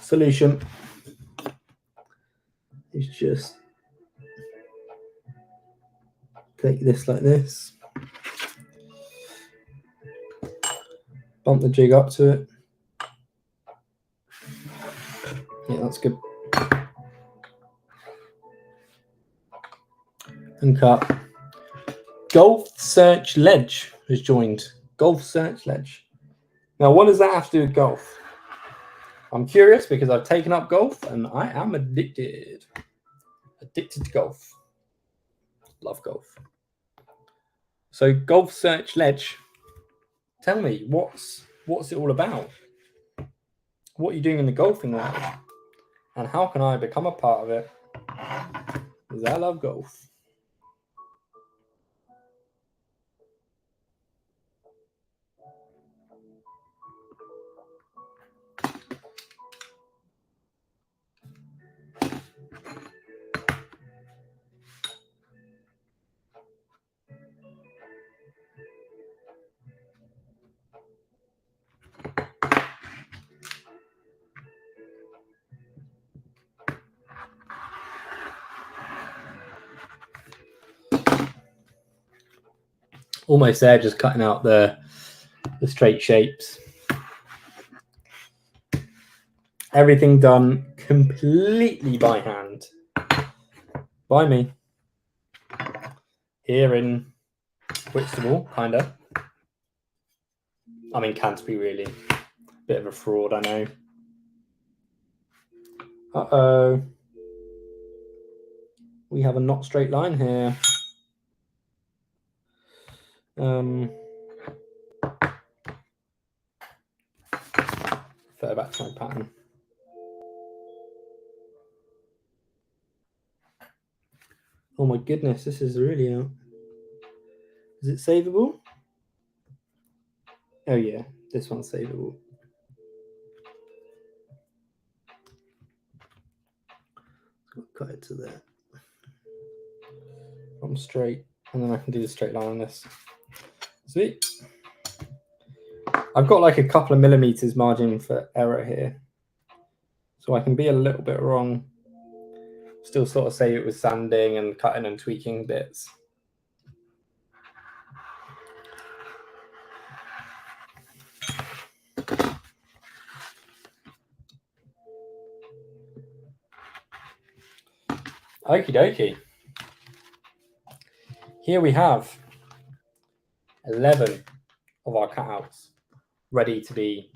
Solution is just take this like this. Bump the jig up to it. Yeah, that's good. And cut. Golf Search Ledge has joined. Golf Search Ledge. Now, what does that have to do with golf? I'm curious because I've taken up golf and I am addicted. Addicted to golf. Love golf. So Golf Search Ledge. Tell me, what's it all about? What are you doing in the golfing world? And how can I become a part of it? Because I love golf. Almost there, just cutting out the straight shapes. Everything done completely by hand. By me. Here in Whitstable, kind of. I mean, Canterbury, really. Bit of a fraud, I know. Uh-oh. We have a not straight line here. Further back to my pattern. Oh my goodness, this is really out. Is it savable? Oh yeah, this one's savable. Cut it to there. I'm straight, and then I can do the straight line on this. Sweet. I've got like a couple of millimeters margin for error here, so I can be a little bit wrong. Still sort of say it was sanding and cutting and tweaking bits. Okie dokie. Here we have 11 of our cutouts ready to be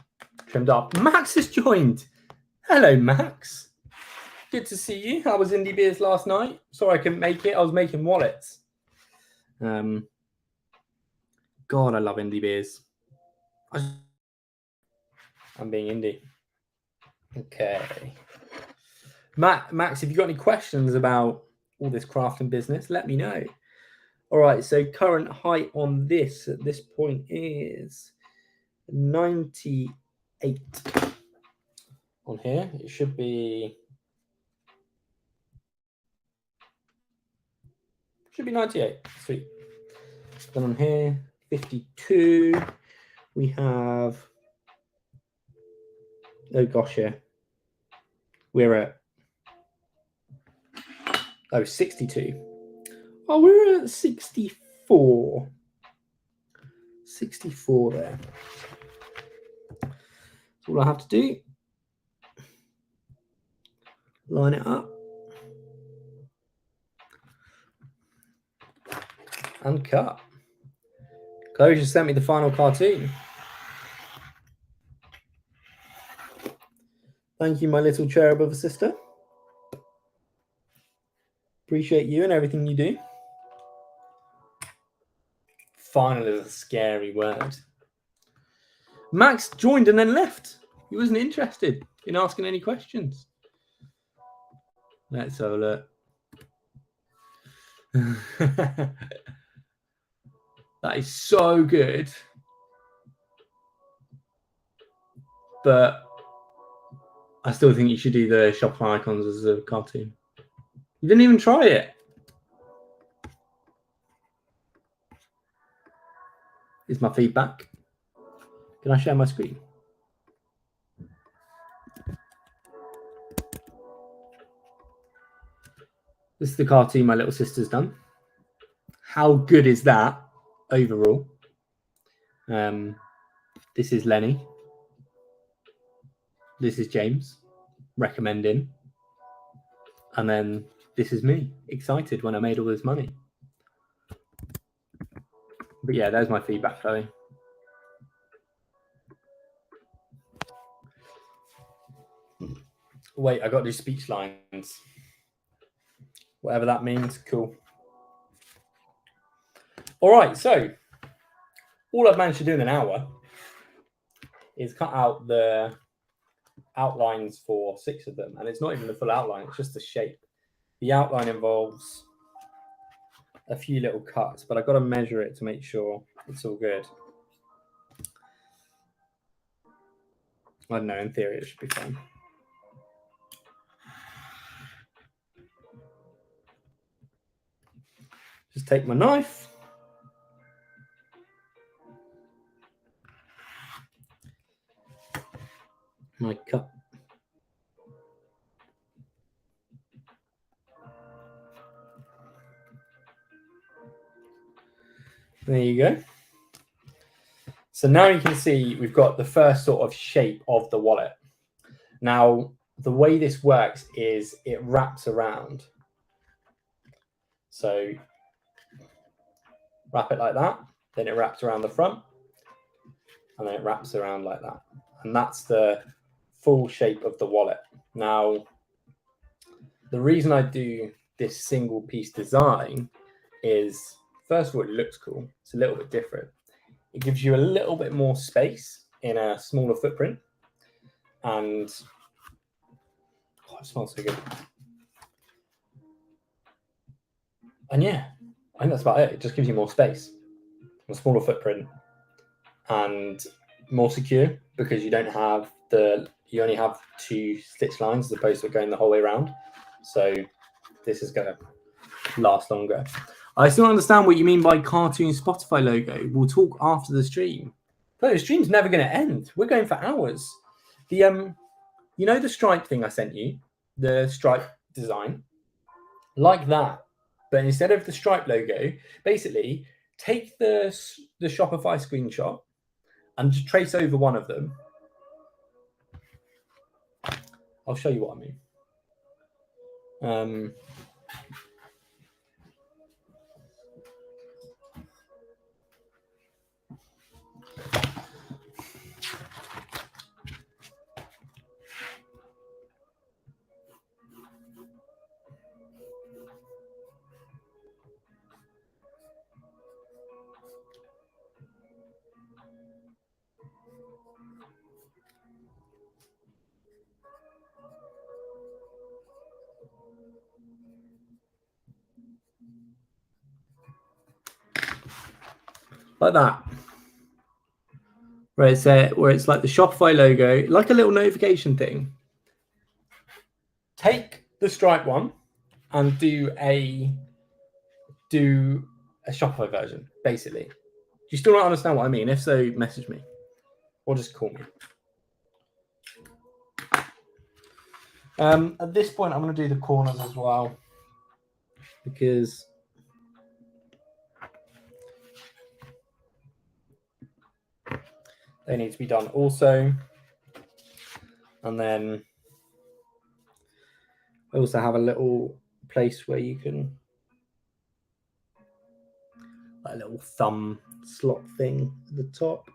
trimmed up. Max has joined. Hello, Max. Good to see you. How was Indie Beers last night? Sorry I couldn't make it. I was making wallets. God, I love Indie Beers. I'm being indie. Okay. Max, if you've got any questions about all this crafting business, let me know. All right, so current height on this at this point is 98 on here. It should be 98. Sweet. Then on here, 52. We have, oh gosh, yeah. We're at 62. Oh, we're at 64. 64 there. That's all I have to do. Line it up. And cut. Chloe just sent me the final cartoon. Thank you, my little cherub of a sister. Appreciate you and everything you do. Final is a scary word. Max joined and then left. He wasn't interested in asking any questions. Let's have a look. That is so good. But I still think you should do the Shopify icons as a cartoon. You didn't even try it. Here's my feedback. Can I share my screen? This is the cartoon my little sister's done. How good is that overall? This is Lenny. This is James, recommending. And then this is me, excited when I made all this money. But yeah, there's my feedback, Chloe. Wait, I got to do speech lines. Whatever that means, cool. All right, so all I've managed to do in an hour is cut out the outlines for 6 of them. And it's not even the full outline, it's just the shape. The outline involves a few little cuts, but I've got to measure it to make sure it's all good. I don't know, in theory it should be fine. Just take my knife. My cut. There you go. So now you can see we've got the first sort of shape of the wallet. Now, the way this works is it wraps around. So wrap it like that, then it wraps around the front, and then it wraps around like that. And that's the full shape of the wallet. Now, the reason I do this single piece design is, first of all, it looks cool. It's a little bit different. It gives you a little bit more space in a smaller footprint. And oh, it smells so good. And yeah, I think that's about it. It just gives you more space, a smaller footprint, and more secure because you don't have you only have 2 stitch lines as opposed to going the whole way around. So this is going to last longer. I still understand what you mean by cartoon Spotify logo. We'll talk after the stream. But the stream's never going to end. We're going for hours. The you know the stripe thing I sent you, the stripe design, like that. But instead of the stripe logo, basically take the Shopify screenshot and just trace over one of them. I'll show you what I mean. Like that. Where it's like the Shopify logo, like a little notification thing. Take the stripe one and do a Shopify version, basically. Do you still not understand what I mean? If so, message me or just call me. At this point, I'm going to do the corners as well because They need to be done also. And then I also have a little place where you can, a little thumb slot thing at the top.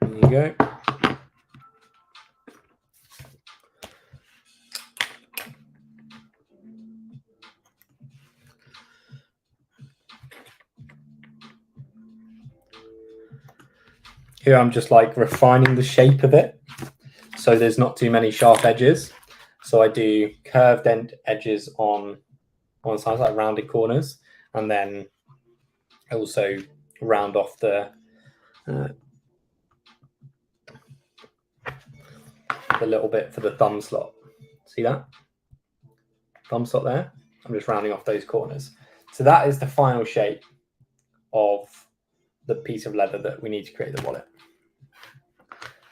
There you go. Here I'm just like refining the shape of it, so there's not too many sharp edges. So I do curved edges on one side, like rounded corners, and then also round off the little bit for the thumb slot. See that? Thumb slot there? I'm just rounding off those corners. So that is the final shape of the piece of leather that we need to create the wallet.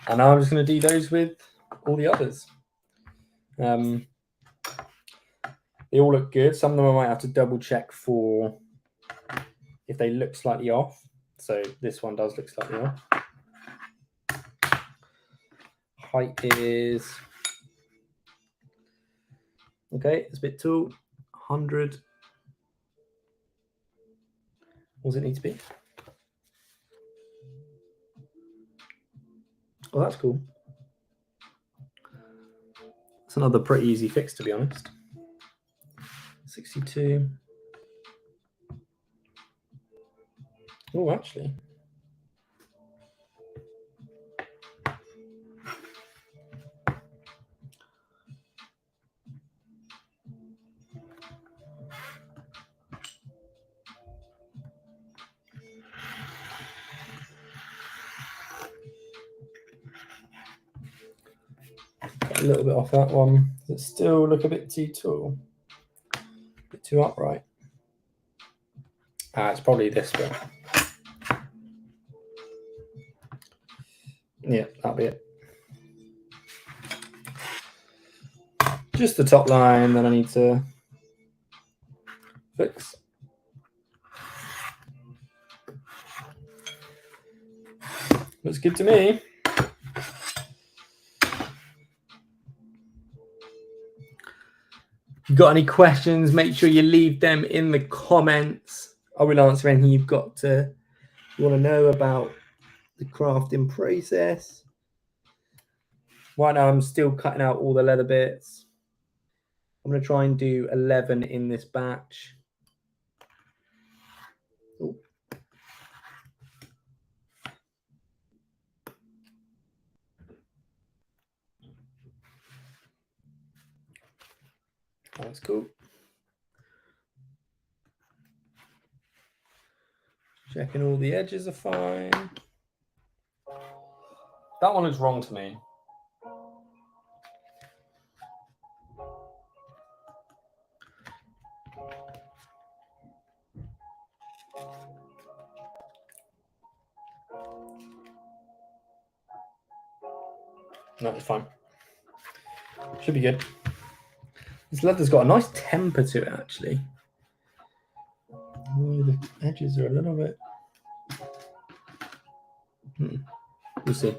And now I'm just going to do those with all the others. They all look good. Some of them I might have to double check for if they look slightly off. So this one does look slightly off. Height is okay, it's a bit tall. 100. What does it need to be? Oh, that's cool. It's another pretty easy fix, to be honest. 62. Oh, actually. Got a little bit off that one. Does it still look a bit too tall? A bit too upright? It's probably this bit. Yeah, that'll be it. Just the top line that I need to fix. Looks good to me. If you've got any questions, make sure you leave them in the comments. I will answer anything you want to know about the crafting process. Right now, I'm still cutting out all the leather bits. I'm going to try and do 11 in this batch. Ooh. That's cool. Checking all the edges are fine. That one is wrong to me. No, it's fine. Should be good. This leather's got a nice temper to it, actually. Oh, the edges are a little bit... We'll see.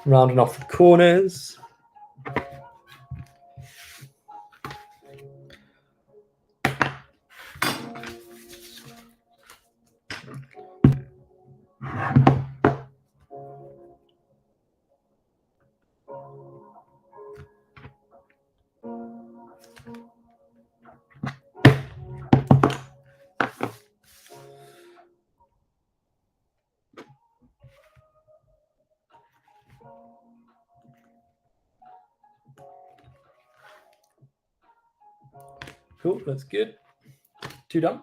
Rounding off the corners. Cool, that's good. 2 done.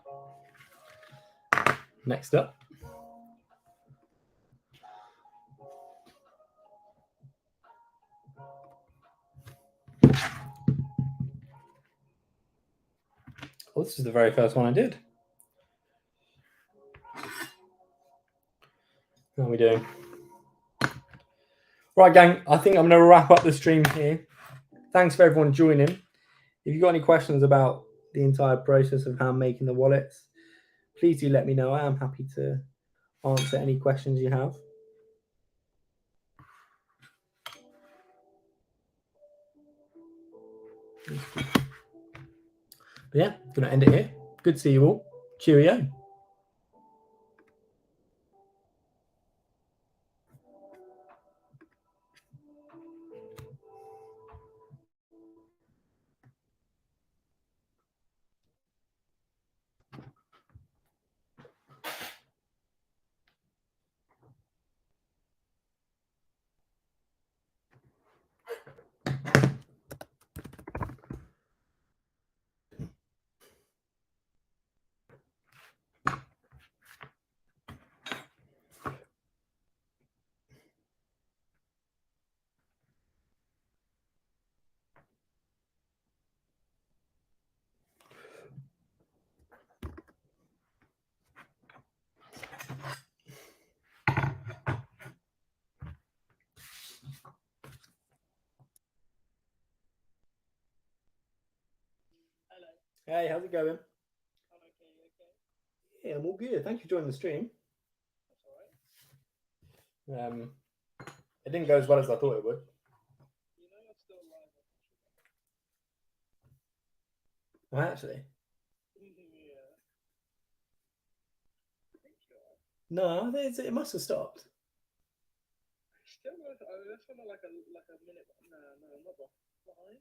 Next up. Oh, this is the very first one I did. are we doing? Right, gang, I think I'm going to wrap up the stream here. Thanks for everyone joining. If you've got any questions about the entire process of hand making the wallets, please do let me know. I am happy to answer any questions you have. But yeah, going to end it here. Good to see you all. Cheerio. Hey, how's it going? Yeah, I'm all good. Thank you for joining the stream. It didn't go as well as I thought it would. Oh, actually? No, it must have stopped. Still, that's like a minute. No, not behind.